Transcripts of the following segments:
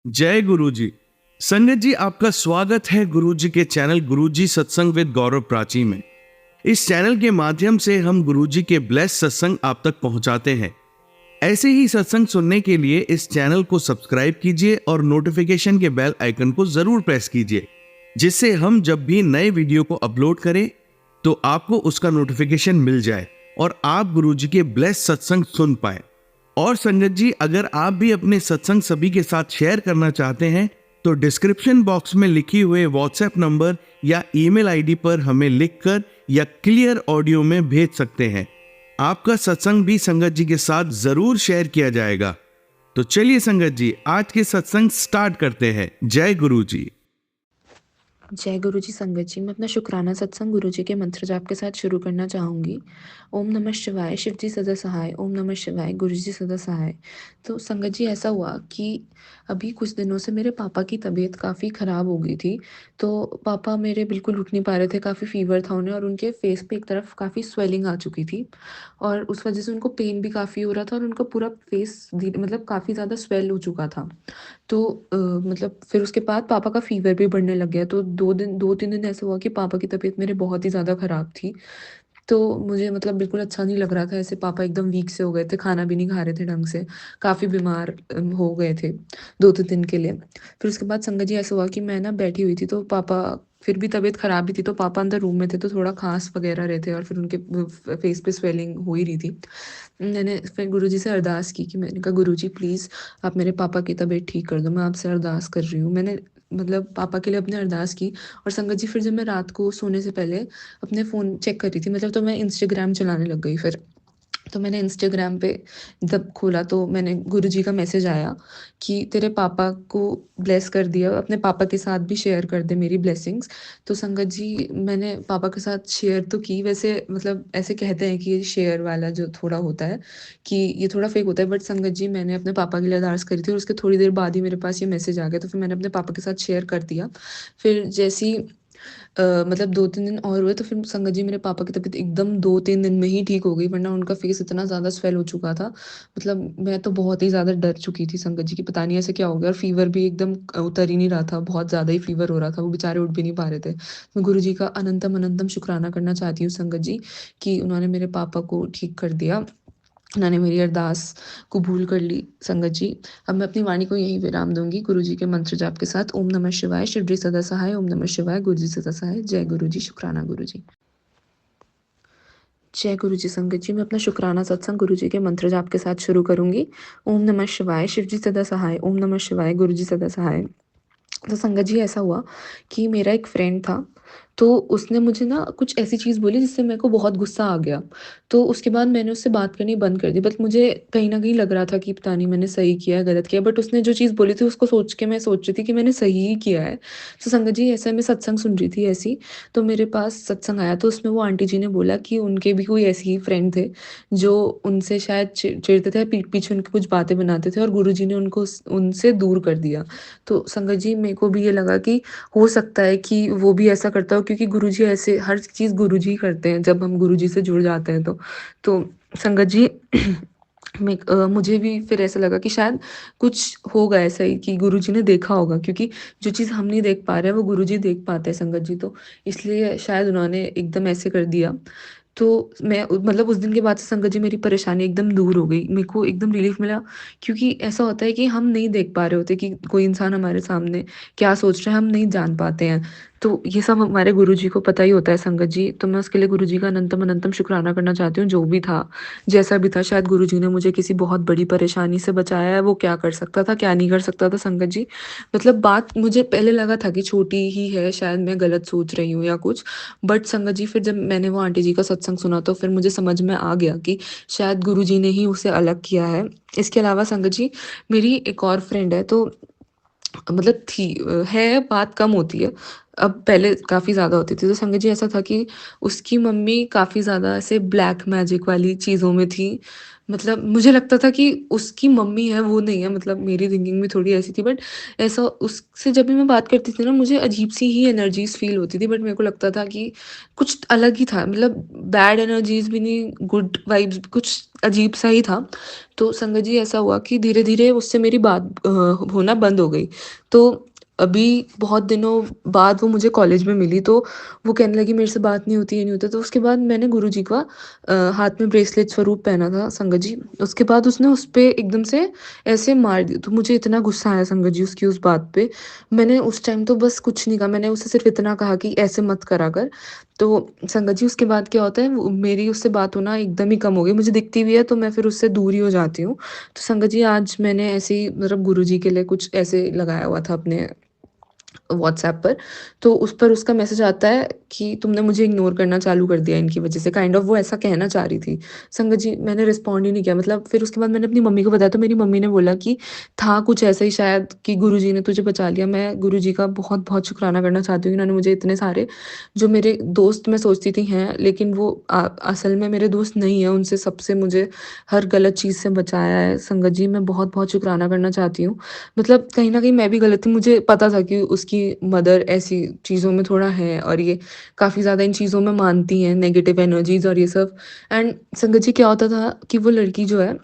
जय गुरु जी। संगत जी, आपका स्वागत है गुरु जी के चैनल गुरु जी सत्संग विद गौरव प्राची में। इस चैनल के माध्यम से हम गुरु जी के ब्लेस सत्संग आप तक पहुंचाते हैं। ऐसे ही सत्संग सुनने के लिए इस चैनल को सब्सक्राइब कीजिए और नोटिफिकेशन के बेल आइकन को जरूर प्रेस कीजिए, जिससे हम जब भी नए वीडियो को अपलोड करें तो आपको उसका नोटिफिकेशन मिल जाए और आप गुरु जी के ब्लेस सत्संग सुन पाए। और संगत जी, अगर आप भी अपने सत्संग सभी के साथ शेयर करना चाहते हैं तो डिस्क्रिप्शन बॉक्स में लिखी हुए व्हाट्सएप नंबर या ईमेल आईडी पर हमें लिखकर या क्लियर ऑडियो में भेज सकते हैं। आपका सत्संग भी संगत जी के साथ जरूर शेयर किया जाएगा। तो चलिए संगत जी, आज के सत्संग स्टार्ट करते हैं। जय गुरु जी। जय गुरु जी। संगत जी, मैं अपना शुक्राना सत्संग गुरु जी के मंत्र जाप के साथ शुरू करना चाहूँगी। ओम नमः शिवाय, शिव जी सदा सहाय। ओम नमः शिवाय, गुरु जी सदा सहाय। तो संगत जी, ऐसा हुआ कि अभी कुछ दिनों से मेरे पापा की तबीयत काफ़ी ख़राब हो गई थी। तो पापा मेरे बिल्कुल उठ नहीं पा रहे थे, काफ़ी फ़ीवर था उन्हें और उनके फेस पे एक तरफ काफ़ी स्वेलिंग आ चुकी थी और उस वजह से उनको पेन भी काफ़ी हो रहा था और उनका पूरा फेस मतलब काफ़ी ज़्यादा स्वेल हो चुका था। तो मतलब फिर उसके बाद पापा का फ़ीवर भी बढ़ने लग गया, तो 2-3 दिन ऐसा हुआ कि पापा की तबीयत मेरे बहुत ही ज़्यादा ख़राब थी। तो मुझे मतलब बिल्कुल अच्छा नहीं लग रहा था, ऐसे पापा एकदम वीक से हो गए थे, खाना भी नहीं खा रहे थे ढंग से, काफ़ी बीमार हो गए थे 2-3 दिन के लिए। फिर उसके बाद संगत जी ऐसा हुआ कि मैं ना बैठी हुई थी, तो पापा फिर भी तबीयत ख़राब भी थी, तो पापा अंदर रूम में थे, तो थोड़ा खाँस वग़ैरह रहे थे और फिर उनके फेस पे स्वेलिंग हो ही रही थी। मैंने फिर गुरुजी से अरदास की कि मैंने कहा, गुरुजी प्लीज़ आप मेरे पापा की तबीयत ठीक कर दो, मैं आपसे अरदास कर रही हूँ। मैंने मतलब पापा के लिए अपने अरदास की और संगत जी फिर जब मैं रात को सोने से पहले अपने फ़ोन चेक कर रही थी, मतलब तो मैं इंस्टाग्राम चलाने लग गई फिर। तो मैंने इंस्टाग्राम पे जब खोला तो मैंने गुरुजी का मैसेज आया कि तेरे पापा को ब्लेस कर दिया, अपने पापा के साथ भी शेयर कर दे मेरी ब्लेसिंग्स। तो संगत जी मैंने पापा के साथ शेयर तो की, वैसे मतलब ऐसे कहते हैं कि ये शेयर वाला जो थोड़ा होता है कि ये थोड़ा फेक होता है, बट संगत जी मैंने अपने पापा के लिए अरदास करी थी और उसके थोड़ी देर बाद ही मेरे पास ये मैसेज आ गया, तो फिर मैंने अपने पापा के साथ शेयर कर दिया। फिर जैसी मतलब 2-3 दिन और हुए तो फिर संगत जी मेरे पापा की तबीयत एकदम 2-3 दिन में ही ठीक हो गई, वरना उनका फेस इतना ज़्यादा स्वेल हो चुका था। मतलब मैं तो बहुत ही ज़्यादा डर चुकी थी संगत जी कि पता नहीं ऐसे क्या हो गया, और फ़ीवर भी एकदम उतर ही नहीं रहा था, बहुत ज़्यादा ही फ़ीवर हो रहा था, वो बेचारे उठ भी नहीं पा रहे थे। मैं गुरुजी का अनंतम अनंतम शुक्राना करना चाहती हूँ संगत जी कि उन्होंने मेरे पापा को ठीक कर दिया। उन्होंने मेरी अरदास कबूल कर ली संगत जी। अब मैं अपनी वाणी को यहीं विराम दूँगी गुरु जी के मंत्र जाप के साथ। ओम नमः शिवाय, शिव जी सदा सहाय। ओम नमः शिवाय, गुरु जी सदा सहाय। जय गुरु जी, शुक्राना गुरु जी। जय गुरु जी। संगत जी, मैं अपना शुक्राना सत्संग गुरु जी के मंत्र जाप के साथ शुरू करूँगी। ओम नमः शिवाय, शिव जी सदा सहाय। ओम नमः शिवाय, गुरु जी सदा सहाय। तो संगत जी ऐसा हुआ कि मेरा एक फ्रेंड था, तो उसने मुझे ना कुछ ऐसी चीज़ बोली जिससे मेरे को बहुत गुस्सा आ गया। तो उसके बाद मैंने उससे बात करनी बंद कर दी, बट मुझे कहीं न कहीं लग रहा था कि पता नहीं मैंने सही किया है, गलत किया है, बट उसने जो चीज़ बोली थी उसको सोच के मैं सोच रही थी कि मैंने सही ही किया है। तो संगत जी ऐसा मैं सत्संग सुन रही थी ऐसी, तो मेरे पास सत्संग आया, तो उसमें वो आंटी जी ने बोला कि उनके भी कोई ऐसे ही फ्रेंड थे, जो उनसे शायद चिढ़ते थे, पीठ पीछे उनकी कुछ बातें बनाते थे और गुरुजी ने उनको उनसे दूर कर दिया। तो संगत जी मेरे को भी ये लगा कि हो सकता है कि वो भी ऐसा करता हो, क्योंकि गुरुजी ऐसे हर चीज़ गुरुजी ही करते हैं जब हम गुरुजी से जुड़ जाते हैं तो। तो संगत जी मुझे भी फिर ऐसा लगा कि शायद कुछ होगा ऐसा ही कि गुरुजी ने देखा होगा, क्योंकि जो चीज़ हम नहीं देख पा रहे हैं वो गुरुजी देख पाते हैं संगत जी, तो इसलिए शायद उन्होंने एकदम ऐसे कर दिया। तो मैं मतलब उस दिन के बाद से संगत जी मेरी परेशानी एकदम दूर हो गई, मेरे को एकदम रिलीफ मिला, क्योंकि ऐसा होता है कि हम नहीं देख पा रहे होते कि कोई इंसान हमारे सामने क्या सोच रहा है, हम नहीं जान पाते हैं। तो ये सब हमारे गुरुजी को पता ही होता है संगत जी, तो मैं उसके लिए गुरुजी का अनंतम अनंतम शुक्राना करना चाहती हूँ। जो भी था, जैसा भी था, शायद गुरुजी ने मुझे किसी बहुत बड़ी परेशानी से बचाया है। वो क्या कर सकता था, क्या नहीं कर सकता था संगत जी, मतलब बात मुझे पहले लगा था कि छोटी ही है, शायद मैं गलत सोच रही हूँ या कुछ, बट संगत जी फिर जब मैंने वो आंटी जी का सत्संग सुना तो फिर मुझे समझ में आ गया कि शायद गुरुजी ने ही उसे अलग किया है। इसके अलावा संगत जी मेरी एक और फ्रेंड है, तो मतलब थी है, बात कम होती है, अब पहले काफ़ी ज़्यादा होती थी। तो संगत जी ऐसा था कि उसकी मम्मी काफ़ी ज़्यादा ऐसे ब्लैक मैजिक वाली चीज़ों में थी, मतलब मुझे लगता था कि उसकी मम्मी है वो नहीं है, मतलब मेरी थिंकिंग भी थोड़ी ऐसी थी, बट ऐसा उससे जब भी मैं बात करती थी ना मुझे अजीब-सी ही एनर्जीज़ फ़ील होती थी, बट मेरे को लगता था कि कुछ अलग ही था, मतलब बैड एनर्जीज़ भी नहीं, गुड वाइब्स कुछ अजीब-सा ही था। तो संगत जी ऐसा हुआ कि धीरे-धीरे उससे मेरी बात होना बंद हो गई। तो अभी बहुत दिनों बाद वो मुझे कॉलेज में मिली, तो वो कहने लगी मेरे से बात नहीं होती, ये नहीं होता। तो उसके बाद मैंने गुरुजी का हाथ में ब्रेसलेट स्वरूप पहना था संगत जी। उसके बाद उसने उस पे एकदम से ऐसे मार दी, तो मुझे इतना गुस्सा आया संगत जी उसकी उस बात पे। मैंने उस टाइम तो बस कुछ नहीं कहा, मैंने उसे सिर्फ़ इतना कहा कि ऐसे मत करा कर। तो संगत जी उसके बाद क्या होता है, वो मेरी उससे बात होना एकदम ही कम हो गई। मुझे दिखती भी है तो मैं फिर उससे दूर ही हो जाती हूँ। तो संगत जी आज मैंने ऐसे ही मतलब गुरुजी के लिए कुछ ऐसे लगाया हुआ था अपने व्हाट्सएप पर, तो उस पर उसका मैसेज आता है कि तुमने मुझे इग्नोर करना चालू कर दिया इनकी वज़ह से, काइंड ऑफ़ वो ऐसा कहना चाह रही थी। संगत जी मैंने रिस्पॉन्ड ही नहीं किया, मतलब फिर उसके बाद मैंने अपनी मम्मी को बताया, तो मेरी मम्मी ने बोला कि था कुछ ऐसा ही शायद कि गुरुजी ने तुझे बचा लिया। मैं गुरुजी का बहुत-बहुत शुक्राना करना चाहती हूँ, इन्होंने मुझे इतने सारे जो मेरे दोस्त मैं सोचती थी हैं, लेकिन वो असल में मेरे दोस्त नहीं हैं, उनसे सबसे मुझे हर गलत चीज़ से बचाया है। संगत जी मैं बहुत-बहुत शुक्राना करना चाहती हूँ। मतलब कहीं न कहीं मैं भी गलत थी, मुझे पता था कि उसकी मदर ऐसी चीज़ों में थोड़ा है और ये काफ़ी ज़्यादा इन चीज़ों में मानती हैं, नेगेटिव एनर्जीज़ और ये सब। एंड संगत जी क्या होता था कि वो लड़की जो है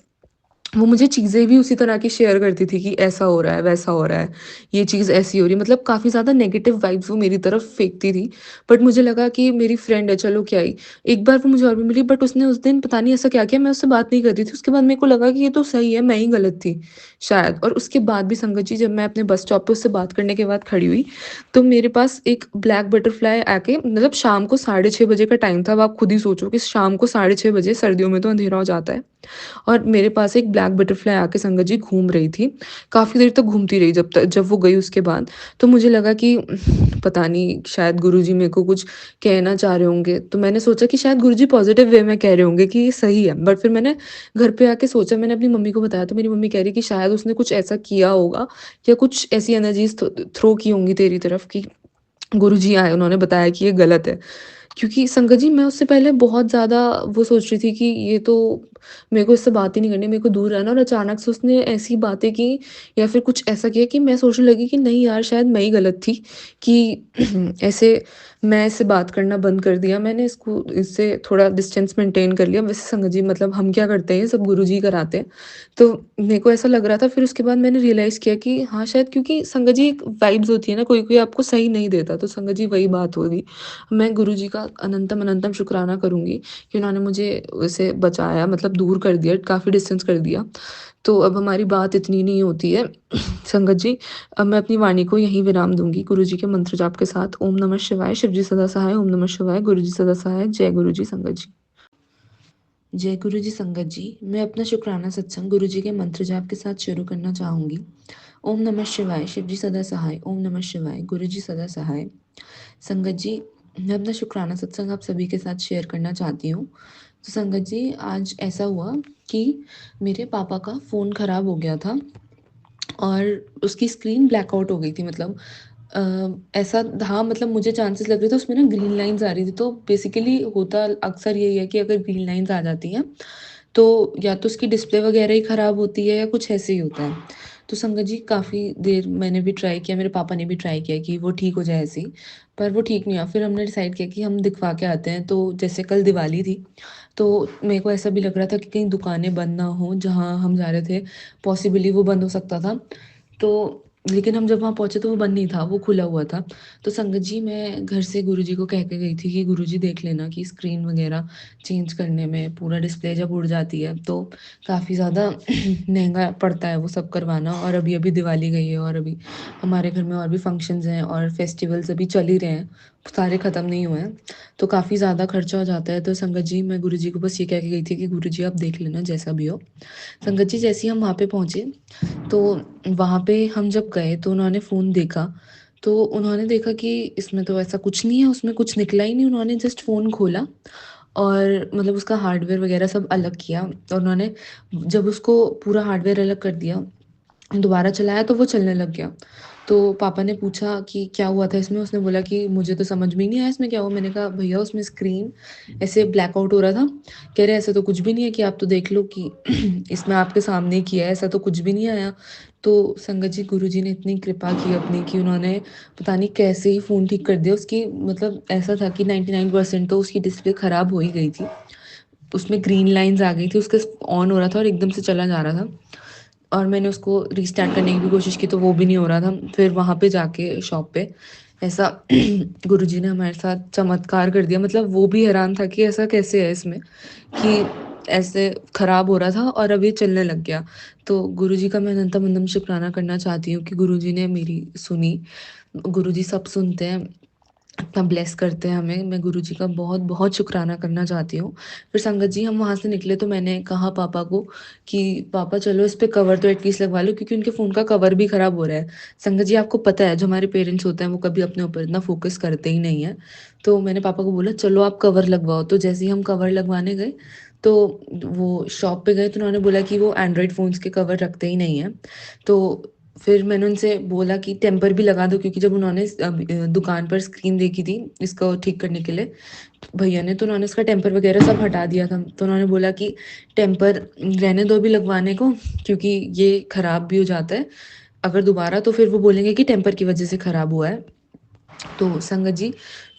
वो मुझे चीज़ें भी उसी तरह की शेयर करती थी कि ऐसा हो रहा है, वैसा हो रहा है, ये चीज़ ऐसी हो रही है, मतलब काफ़ी ज़्यादा नेगेटिव वाइब्स वो मेरी तरफ फेंकती थी। बट मुझे लगा कि मेरी फ्रेंड है, चलो क्या ही। एक बार वो मुझे और भी मिली, बट उसने उस दिन पता नहीं ऐसा क्या किया, मैं उससे बात नहीं कर रही थी। उसके बाद मेरे को लगा कि ये तो सही है, मैं ही गलत थी शायद। और उसके बाद भी संगत जी जब मैं अपने बस स्टॉप पे उससे बात करने के बाद खड़ी हुई, तो मेरे पास एक ब्लैक बटरफ्लाई आके, मतलब शाम को 6:30 बजे का टाइम था। अब आप खुद ही सोचो कि शाम को 6:30 बजे, सर्दियों में तो अंधेरा हो जाता है। और मेरे पास एक ब्लैक बटरफ्लाई आके संगत जी घूम रही थी। काफ़ी देर तक घूमती रही जब वो गई उसके बाद। तो मुझे लगा कि पता नहीं शायद गुरुजी मेरे को कुछ कहना चाह रहे होंगे। तो मैंने सोचा कि शायद गुरुजी पॉज़िटिव वे में कह रहे होंगे कि ये सही है। बट फिर मैंने घर पे आके सोचा, मैंने अपनी मम्मी को बताया, तो मेरी मम्मी कह रही कि शायद उसने कुछ ऐसा किया होगा या कुछ ऐसी एनर्जीज़ थ्रो की होंगी तेरी तरफ कि गुरुजी आए, उन्होंने बताया कि ये गलत है। क्योंकि संगत जी मैं उससे पहले बहुत ज़्यादा वो सोच रही थी कि ये तो मेरे को इससे बात ही नहीं करनी, मेरे को दूर रहना, और अचानक से उसने ऐसी बातें की या फिर कुछ ऐसा किया कि मैं सोचने लगी कि नहीं यार शायद मैं ही गलत थी कि ऐसे मैं इससे बात करना बंद कर दिया। मैंने इससे थोड़ा डिस्टेंस मेंटेन कर लिया। वैसे संगत जी मतलब हम क्या करते हैं, ये सब गुरुजी ही कराते हैं। तो मेरे को ऐसा लग रहा था, फिर उसके बाद मैंने रियलाइज़ किया कि हाँ, शायद क्योंकि संगत जी एक वाइब्स होती है ना, कोई-कोई आपको सही नहीं देता, तो संगत जी वही बात होगी। मैं गुरुजी का अनंतम अनंतम शुक्राना करूँगी कि उन्होंने मुझे उससे बचाया, मतलब दूर कर दिया, काफ़ी डिस्टेंस कर दिया। तो अब हमारी बात इतनी नहीं होती है। संगत जी, अब मैं अपनी वाणी को यहीं विराम दूँगी गुरुजी के मंत्र जाप के साथ। ओम नमः शिवाय, शिव जी सदा सहाय, ओम नमः शिवाय, गुरु जी सदा सहाय, जय गुरु जी संगत जी। जय गुरु जी संगत जी, मैं अपना शुक्राना सत्संग गुरु जी के मंत्र जाप के साथ शुरू करना चाहूँगी। ओम नमः शिवाय, शिव जी सदा सहाय, ओम नमः शिवाय, गुरु जी सदा सहाय। संगत जी, मैं अपना शुक्राना सत्संग आप सभी के साथ शेयर करना चाहती हूँ। तो संगत जी, आज ऐसा हुआ कि मेरे पापा का फ़ोन ख़राब हो गया था और उसकी स्क्रीन ब्लैकआउट हो गई थी, मतलब ऐसा था, मतलब मुझे चांसेस लग रहे थे उसमें ना ग्रीन लाइन्स आ रही थी। तो बेसिकली होता अक्सर यही है कि अगर ग्रीन लाइन्स आ जाती हैं, तो या तो उसकी डिस्प्ले वग़ैरह ही ख़राब होती है या कुछ ऐसे ही होता है। तो संगत जी काफ़ी देर मैंने भी ट्राई किया, मेरे पापा ने भी ट्राई किया कि वो ठीक हो जाए ऐसे ही, पर वो ठीक नहीं हुआ। फिर हमने डिसाइड किया कि हम दिखवा के आते हैं। तो जैसे कल दिवाली थी, तो मेरे को ऐसा भी लग रहा था कि कहीं दुकानें बंद ना हों, जहाँ हम जा रहे थे, पॉसिबली वो बंद हो सकता था। तो लेकिन हम जब वहाँ पहुँचे तो वो बंद नहीं था, वो खुला हुआ था। तो संगत जी मैं घर से गुरुजी को कह के गई थी कि गुरुजी देख लेना कि स्क्रीन वग़ैरह चेंज करने में, पूरा डिस्प्ले जब उड़ जाती है तो काफ़ी ज़्यादा महँगा पड़ता है वो सब करवाना। और अभी-अभी दिवाली गई है और अभी हमारे घर में और भी फंक्शंस हैं और फेस्टिवल्स अभी चल ही रहे हैं, सारे ख़त्म नहीं हुए हैं। तो काफ़ी ज़्यादा खर्चा हो जाता है। तो संगत जी मैं गुरुजी को बस ये कह के गई थी कि गुरुजी आप देख लेना जैसा भी हो। संगत जी जैसे ही हम वहाँ पे पहुँचे, तो वहाँ पे हम जब गए तो उन्होंने फ़ोन देखा, तो उन्होंने देखा कि इसमें तो ऐसा कुछ नहीं है, उसमें कुछ निकला ही नहीं। उन्होंने जस्ट फ़ोन खोला और मतलब उसका हार्डवेयर वग़ैरह सब अलग किया, और उन्होंने जब उसको पूरा हार्डवेयर अलग कर दिया, दोबारा चलाया तो वो चलने लग गया। तो पापा ने पूछा कि क्या हुआ था इसमें? उसने बोला कि मुझे तो समझ में ही नहीं आया इसमें क्या हुआ? मैंने कहा भैया उसमें स्क्रीन ऐसे ब्लैकआउट हो रहा था। कह रहे ऐसा तो कुछ भी नहीं है कि आप तो देख लो कि इसमें आपके सामने ही किया है, ऐसा तो कुछ भी नहीं आया। तो संगत जी गुरुजी ने इतनी कृपा की अपनी कि उन्होंने पता नहीं कैसे ही फ़ोन ठीक कर दिया। उसकी मतलब ऐसा था कि 99% तो उसकी डिस्प्ले ख़राब हो ही गई थी। उसमें ग्रीन लाइन्स आ गई थी, उसका ऑन हो रहा था और एकदम से चला जा रहा था। और मैंने उसको रीस्टार्ट करने की भी कोशिश की तो वो भी नहीं हो रहा था। फिर वहाँ पे जाके शॉप पे ऐसा गुरुजी ने हमारे साथ चमत्कार कर दिया। मतलब वो भी हैरान था कि ऐसा कैसे है इसमें कि ऐसे खराब हो रहा था और अब ये चलने लग गया। तो गुरुजी का मैं अनंतम अनंत शुक्राना करना चाहती हूँ कि गुरुजी ने मेरी सुनी। गुरुजी सब सुनते हैं, इतना ब्लेस करते हैं हमें। मैं गुरुजी का बहुत-बहुत शुक्राना करना चाहती हूँ। फिर संगत जी हम वहाँ से निकले तो मैंने कहा पापा को कि पापा चलो इस पे कवर तो एटलीस्ट लगवा लो, क्योंकि उनके फ़ोन का कवर भी ख़राब हो रहा है। संगत जी आपको पता है जो हमारे पेरेंट्स होते हैं वो कभी अपने ऊपर इतना फ़ोकस करते ही नहीं हैं। तो मैंने पापा को बोला चलो आप कवर लगवाओ। तो जैसे ही हम कवर लगवाने गए तो वो शॉप पे गए तो उन्होंने बोला कि वो एंड्रॉइड फ़ोन्स के कवर रखते ही नहीं हैं। तो फिर मैंने उनसे बोला कि टेम्पर भी लगा दो, क्योंकि जब उन्होंने दुकान पर स्क्रीन देखी थी इसको ठीक करने के लिए भैया ने, तो उन्होंने इसका टेम्पर वगैरह सब हटा दिया था। तो उन्होंने बोला कि टेम्पर रहने दो अभी लगवाने को, क्योंकि ये ख़राब भी हो जाता है अगर दोबारा, तो फिर वो बोलेंगे कि टेम्पर की वजह से ख़राब हुआ है। तो संगत जी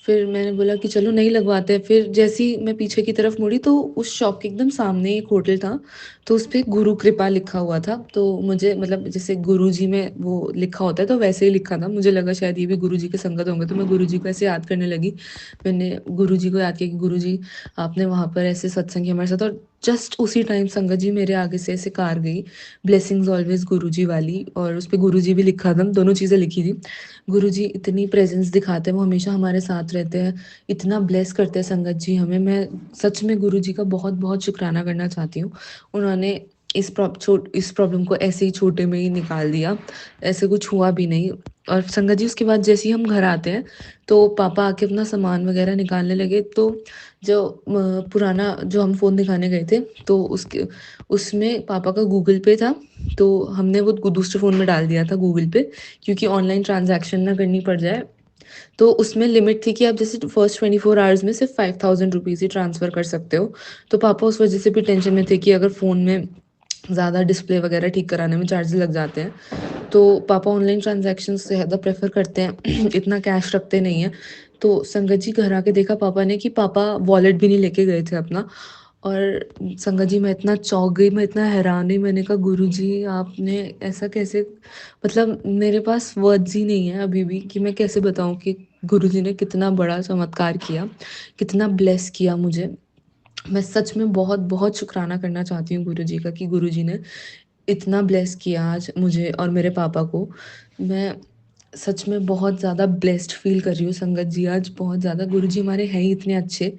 फिर मैंने बोला कि चलो नहीं लगवाते हैं। फिर जैसे ही मैं पीछे की तरफ मुड़ी तो उस शॉप के एकदम सामने एक होटल था, तो उस पे गुरु कृपा लिखा हुआ था। तो मुझे मतलब जैसे गुरुजी में वो लिखा होता है तो वैसे ही लिखा था। मुझे लगा शायद ये भी गुरुजी के संगत होंगे, तो मैं गुरुजी को ऐसे याद करने लगी। मैंने गुरुजी को याद किया कि गुरुजी आपने वहाँ पर ऐसे सत्संग किया हमारे साथ, और जस्ट उसी टाइम संगत जी मेरे आगे से ऐसे कार गई, ब्लेसिंग्स ऑलवेज़ गुरुजी वाली, और उस पे गुरुजी भी लिखा था, दोनों चीज़ें लिखी थी। गुरुजी इतनी प्रेज़ेंस दिखाते हैं, वो हमेशा हमारे साथ रहते हैं, इतना ब्लेस करते हैं संगत जी हमें। मैं सच में गुरुजी का बहुत-बहुत शुक्राना करना चाहती हूँ। उन्होंने इस प्रॉब्लम को ऐसे ही छोटे में ही निकाल दिया, ऐसे कुछ हुआ भी नहीं। और संगत जी उसके बाद जैसे ही हम घर आते हैं, तो पापा आके अपना सामान वग़ैरह निकालने लगे, तो जो पुराना जो हम फ़ोन दिखाने गए थे, तो उसमें पापा का गूगल पे था, तो हमने वो दूसरे फ़ोन में डाल दिया था गूगल पे, क्योंकि ऑनलाइन ट्रांज़ैक्शन ना करनी पड़ जाए। तो उसमें लिमिट थी कि आप जैसे फर्स्ट 24 आवर्स में सिर्फ 5000 रुपीज़ ही ट्रांसफ़र कर सकते हो। तो पापा उस वजह से भी टेंशन में थे कि अगर फ़ोन में ज़्यादा डिस्प्ले वगैरह ठीक कराने में चार्जेस लग जाते हैं, तो पापा ऑनलाइन ट्रांज़ैक्शंस ज़्यादा प्रेफ़र करते हैं, इतना कैश रखते नहीं हैं। तो संगत जी घर आके देखा पापा ने कि पापा वॉलेट भी नहीं लेके गए थे अपना। और संगत जी मैं इतना चौंक गई, मैं इतना हैरान हुई, मैंने कहा गुरुजी आपने ऐसा कैसे, मतलब मेरे पास वर्ड्स ही नहीं है अभी भी कि मैं कैसे बताऊँ कि गुरुजी ने कितना बड़ा चमत्कार किया, कितना ब्लेस किया मुझे। मैं सच में बहुत-बहुत शुकराना करना चाहती हूँ गुरुजी का कि गुरुजी ने इतना ब्लेस किया आज मुझे और मेरे पापा को। मैं सच में बहुत ज़्यादा ब्लेस्ड फ़ील कर रही हूँ संगत जी आज, बहुत ज़्यादा। गुरुजी हमारे हैं ही इतने अच्छे।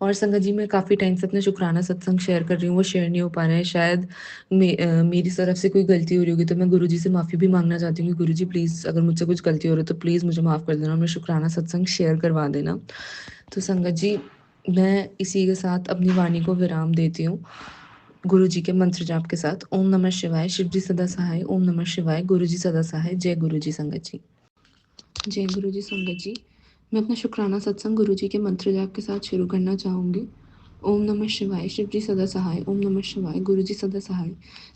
और संगत जी मैं काफ़ी टाइम से अपना शुकराना सत्संग शेयर कर रही हूँ, वो शेयर नहीं हो पा रहे हैं। शायद मेरी तरफ से कोई गलती हो रही होगी, तो मैं गुरुजी से माफ़ी भी माँगना चाहती हूँ कि गुरुजी प्लीज़ अगर मुझसे कुछ गलती हो रही है तो प्लीज़ मुझे माफ़ कर देना और मेरा शुकराना सत्संग शेयर करवा देना। तो संगत जी मैं इसी के साथ अपनी वाणी को विराम देती हूँ। गुरुजी के मंत्र जाप के साथ ओम नमः शिवाय, शिव जी सदा सहाय, ओम नमः शिवाय, गुरुजी सदा सहाय, जय गुरुजी संगत जी। जय गुरुजी संगत जी। मैं अपना शुकराना सत्संग गुरुजी के मंत्र जाप के साथ शुरू करना चाहूँगी। ओम नमः शिवाय, शिव जी सदा सहाय, ओम नमः शिवाय, गुरुजी सदा सहाय।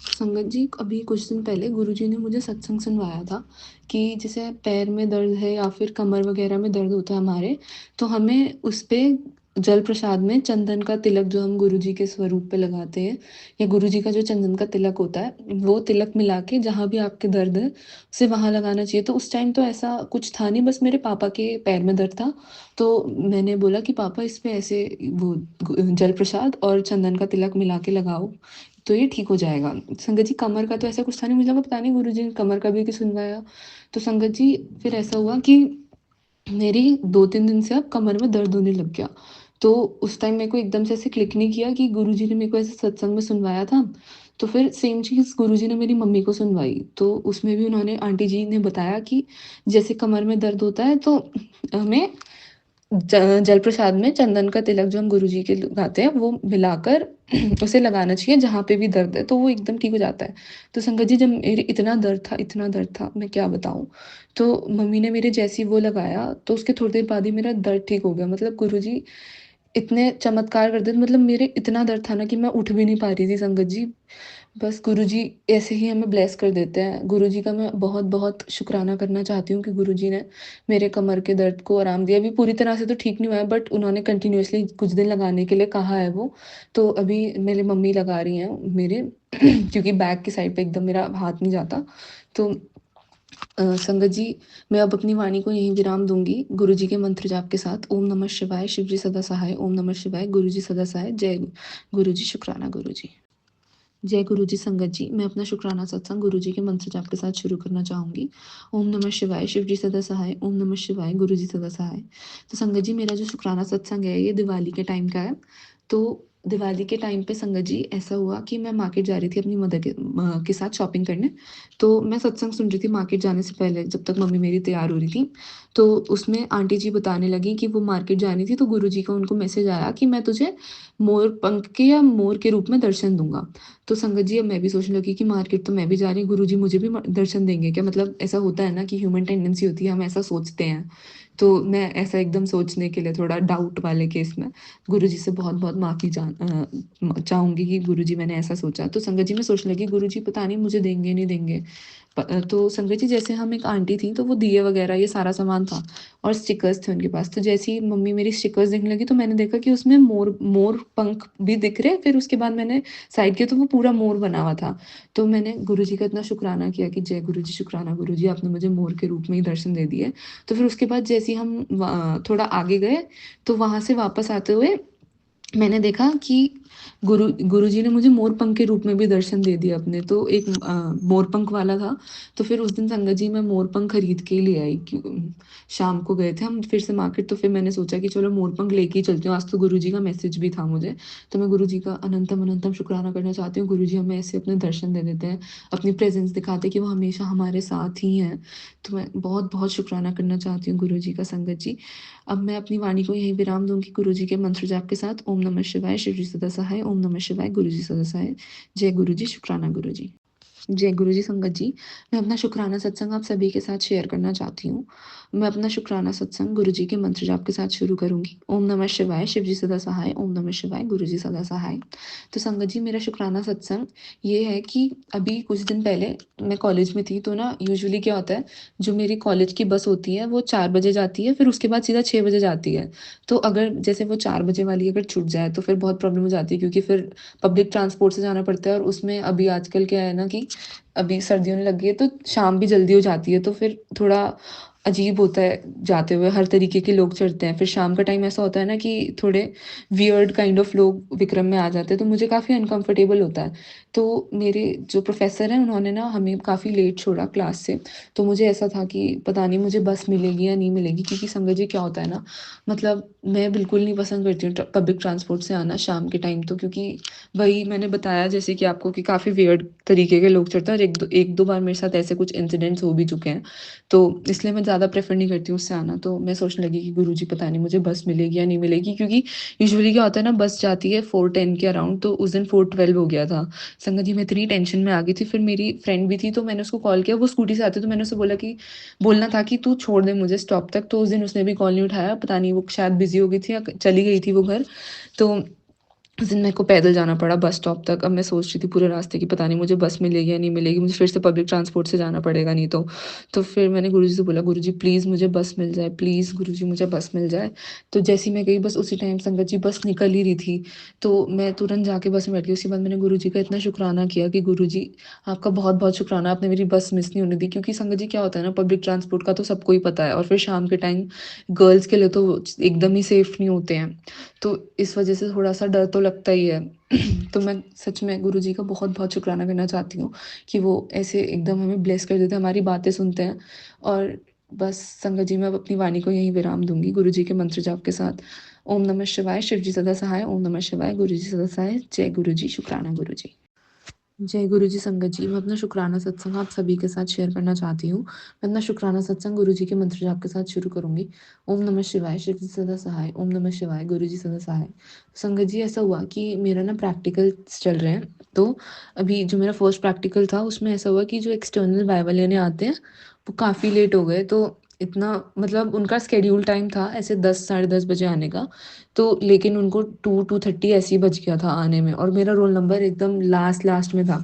संगत जी अभी कुछ दिन पहले गुरुजी ने मुझे सत्संग सुनवाया था कि जैसे पैर में दर्द है या फिर कमर वगैरह में दर्द होता है हमारे, तो हमें उस पे जल प्रसाद में चंदन का तिलक जो हम गुरुजी के स्वरूप पे लगाते हैं, या गुरुजी का जो चंदन का तिलक होता है, वो तिलक मिला के जहाँ भी आपके दर्द है उसे वहाँ लगाना चाहिए। तो उस टाइम तो ऐसा कुछ था नहीं, बस मेरे पापा के पैर में दर्द था। तो मैंने बोला कि पापा इस पे ऐसे वो जल प्रसाद और चंदन का तिलक मिला के लगाओ, तो ये ठीक हो जाएगा। संगत जी कमर का तो ऐसा कुछ था नहीं, मुझे लगा पता नहीं गुरुजी ने कमर का भी क्यों सुनवाया। तो संगत जी फिर ऐसा हुआ कि मेरी 2-3 दिन से अब कमर में दर्द होने लग गया। तो उस टाइम मेरे को एकदम से ऐसे क्लिक नहीं किया कि गुरुजी ने मेरे को ऐसे सत्संग में सुनवाया था। तो फिर सेम चीज़ गुरुजी ने मेरी मम्मी को सुनवाई। तो उसमें भी उन्होंने आंटी जी ने बताया कि जैसे कमर में दर्द होता है तो हमें जल प्रसाद में चंदन का तिलक जो हम गुरुजी के लगाते हैं वो मिलाकर उसे लगाना चाहिए जहाँ पे भी दर्द है, तो वो एकदम ठीक हो जाता है। तो संगत जी जब मेरे इतना दर्द था मैं क्या बताऊँ। तो मम्मी ने मेरे जैसे ही वो लगाया तो उसके थोड़ी देर बाद ही मेरा दर्द ठीक हो गया। मतलब गुरुजी इतने चमत्कार कर देते, मतलब मेरे इतना दर्द था ना कि मैं उठ भी नहीं पा रही थी संगत जी। बस गुरुजी ऐसे ही हमें ब्लेस कर देते हैं। गुरुजी का मैं बहुत-बहुत शुक्राना करना चाहती हूँ कि गुरुजी ने मेरे कमर के दर्द को आराम दिया। अभी पूरी तरह से तो ठीक नहीं हुआ है, बट उन्होंने कंटिन्यूअसली कुछ दिन लगाने के लिए कहा है वो। तो अभी मेरी मम्मी लगा रही हैं मेरे क्योंकि बैक की साइड पे एकदम मेरा हाथ नहीं जाता। तो संगत जी मैं अब अपनी वाणी को यहीं विराम दूँगी गुरुजी के मंत्र जाप के साथ। ओम नमः शिवाय, शिव जी सदा सहाय, ओम नमः शिवाय, गुरुजी सदा सहाय, जय गुरुजी, शुक्राना गुरुजी। जय गुरुजी संगत जी, मैं अपना शुक्राना सत्संग गुरुजी के मंत्र जाप के साथ शुरू करना चाहूँगी। ओम नमः शिवाय, शिव जी सदा सहाय, ओम नमः शिवाय, गुरुजी सदा सहाय। तो संगत जी मेरा जो शुक्राना सत्संग है ये दिवाली के टाइम का है। तो दिवाली के टाइम पे संगत जी ऐसा हुआ कि मैं मार्केट जा रही थी अपनी मदर के साथ शॉपिंग करने। तो मैं सत्संग सुन रही थी मार्केट जाने से पहले जब तक मम्मी मेरी तैयार हो रही थी। तो उसमें आंटी जी बताने लगी कि वो मार्केट जानी थी तो गुरुजी का उनको मैसेज आया कि मैं तुझे मोर पंख के या मोर के रूप में दर्शन दूँगा। तो संगत जी अब मैं भी सोचने लगी कि मार्केट तो मैं भी जा रही हूँ, गुरुजी मुझे भी दर्शन देंगे क्या? मतलब ऐसा होता है ना कि ह्यूमन टेंडेंसी होती है, हम ऐसा सोचते हैं। तो मैं ऐसा एकदम सोचने के लिए थोड़ा डाउट वाले केस में गुरुजी से बहुत बहुत माफ़ी चाहूँगी कि गुरुजी मैंने ऐसा सोचा। तो संगत जी मैं सोचने लगी गुरुजी पता नहीं मुझे देंगे नहीं देंगे। तो संगत जी जैसे हम एक आंटी थी तो वो दिए वगैरह ये सारा सामान था और स्टिकर्स थे उनके पास। तो जैसे ही मम्मी मेरी स्टिकर्स देखने लगी तो मैंने देखा कि उसमें मोर मोर पंख भी दिख रहे। फिर उसके बाद मैंने साइड किया तो वो पूरा मोर बना हुआ था। तो मैंने गुरुजी का इतना शुक्राना किया कि जय गुरुजी, शुक्राना गुरुजी, आपने मुझे मोर के रूप में ही दर्शन दे दिए। तो फिर उसके बाद जैसे ही हम थोड़ा आगे गए तो वहाँ से वापस आते हुए मैंने देखा कि गुरुजी ने मुझे मोरपंख के रूप में भी दर्शन दे दिए अपने। तो एक मोरपंख वाला था। तो फिर उस दिन संगत जी मैं मोरपंख खरीद के ही ले आई। शाम को गए थे हम फिर से मार्केट तो फिर मैंने सोचा कि चलो मोरपंख लेके ही चलती हूँ। आज तो गुरुजी का मैसेज भी था मुझे। तो मैं गुरुजी का अनंतम अनंतम शुक्राना करना चाहती हूँ। गुरुजी हमें ऐसे अपने दर्शन दे देते हैं, अपनी प्रेजेंस दिखाते हैं कि वो हमेशा हमारे साथ ही हैं। तो मैं बहुत बहुत शुक्राना करना चाहती हूँ गुरुजी का संगत जी। अब मैं अपनी वाणी को यहीं विराम दूँगी गुरुजी के मंत्र जाप के साथ। ओम नमः शिवाय, शिव जी सदा सहाय, ओम नमः शिवाय, गुरुजी सदा सहाय। जय गुरुजी, शुक्राना गुरुजी। जय गुरुजी संगत जी, मैं अपना शुक्राना सत्संग आप सभी के साथ शेयर करना चाहती हूँ। मैं अपना शुक्राना सत्संग गुरुजी के मंत्र जाप के साथ शुरू करूँगी। ओम नमः शिवाय, शिव जी सदा सहाय, ओम नमः शिवाय, गुरुजी सदा सहाय। तो संगत जी मेरा शुक्राना सत्संग ये है कि अभी कुछ दिन पहले मैं कॉलेज में थी तो ना यूजुअली क्या होता है, जो मेरी कॉलेज की बस होती है वो 4 बजे जाती है, फिर उसके बाद सीधा 6 बजे जाती है। तो अगर जैसे वो 4 बजे वाली अगर छूट जाए तो फिर बहुत प्रॉब्लम हो जाती है क्योंकि फिर पब्लिक ट्रांसपोर्ट से जाना पड़ता है और उसमें अभी आजकल क्या है ना कि अभी सर्दी होने लग गई है तो शाम भी जल्दी हो जाती है तो फिर थोड़ा अजीब होता है जाते हुए, हर तरीके के लोग चढ़ते हैं। फिर शाम का टाइम ऐसा होता है ना कि थोड़े वियर्ड काइंड ऑफ लोग विक्रम में आ जाते हैं तो मुझे काफ़ी अनकंफर्टेबल होता है। तो मेरे जो प्रोफ़ेसर हैं उन्होंने ना हमें काफ़ी लेट छोड़ा क्लास से। तो मुझे ऐसा था कि पता नहीं मुझे बस मिलेगी या नहीं मिलेगी क्योंकि संगत जी क्या होता है ना, मतलब मैं बिल्कुल नहीं पसंद करती हूँ पब्लिक ट्रांसपोर्ट से आना शाम के टाइम तो क्योंकि वही मैंने बताया जैसे कि आपको कि काफ़ी वियर्ड तरीके के लोग चढ़ते हैं और एक दो बार मेरे साथ ऐसे कुछ इंसिडेंट्स हो भी चुके हैं। तो इसलिए मैं ज़्यादा प्रेफ़र नहीं करती हूँ उससे आना। तो मैं सोचने लगी कि गुरुजी पता नहीं मुझे बस मिलेगी या नहीं मिलेगी क्योंकि यूजुअली क्या होता है ना बस जाती है 4:10 के अराउंड तो उस दिन 4:12 हो गया था। संगत जी मैं इतनी टेंशन में आ गई थी, फिर मेरी फ्रेंड भी थी तो मैंने उसको कॉल किया, वो स्कूटी से आती तो मैंने उससे बोलना था कि तू छोड़ दे मुझे स्टॉप तक। तो उस दिन उसने भी कॉल नहीं उठाया, पता नहीं वो शायद बिज़ी हो गई थी या चली गई थी वो घर। तो उस दिन मेरे को पैदल जाना पड़ा बस स्टॉप तक। अब मैं सोच रही थी पूरे रास्ते कि पता नहीं मुझे बस मिलेगी या नहीं मिलेगी, मुझे फिर से पब्लिक ट्रांसपोर्ट से जाना पड़ेगा नहीं तो। तो फिर मैंने गुरुजी से बोला गुरुजी प्लीज़ मुझे बस मिल जाए, प्लीज़ गुरुजी मुझे बस मिल जाए। तो जैसे ही मैं गई बस उसी टाइम संगत जी बस निकल ही रही थी। तो मैं तुरंत जाके बस में बैठ गई। उसके बाद मैंने गुरुजी का इतना शुक्राना किया कि गुरुजी आपका बहुत-बहुत शुक्राना, आपने मेरी बस मिस नहीं होने दी क्योंकि संगत जी क्या होता है ना पब्लिक ट्रांसपोर्ट का तो सबको ही पता है और फिर शाम के टाइम गर्ल्स के लिए तो एकदम ही सेफ नहीं होते हैं। तो इस वजह से थोड़ा-सा डर तो लगता ही है। तो मैं सच में गुरुजी का बहुत-बहुत शुक्राना करना चाहती हूँ कि वो ऐसे एकदम हमें ब्लेस कर देते हैं, हमारी बातें सुनते हैं। और बस संगत जी मैं अब अपनी वाणी को यहीं विराम दूँगी गुरुजी के मंत्र जाप के साथ। ओम नमः शिवाय, शिव जी सदा सहाय, ओम नमः शिवाय, गुरुजी सदा सहाय, जय गुरुजी, शुक्राना गुरुजी। जय गुरु जी संगत जी, मैं अपना शुक्राना सत्संग आप सभी के साथ शेयर करना चाहती हूँ। मैं अपना शुक्राना सत्संग गुरु जी के मंत्र जाप के साथ शुरू करूँगी। ओम नमः शिवाय, शिव जी सदा सहाय, ओम नमः शिवाय, गुरु जी सदा सहाय। संगत जी ऐसा हुआ कि मेरा ना प्रैक्टिकल्स चल रहे हैं, तो अभी जो मेरा फर्स्ट प्रैक्टिकल था उसमें ऐसा हुआ कि जो एक्सटर्नल वाइवा लेने आते हैं, वो काफ़ी लेट हो गए। तो इतना मतलब उनका शेड्यूल टाइम था ऐसे 10 साढ़े 10 बजे आने का, तो लेकिन उनको 2-2:30 ऐसे ही बज गया था आने में और मेरा रोल नंबर एकदम लास्ट में था।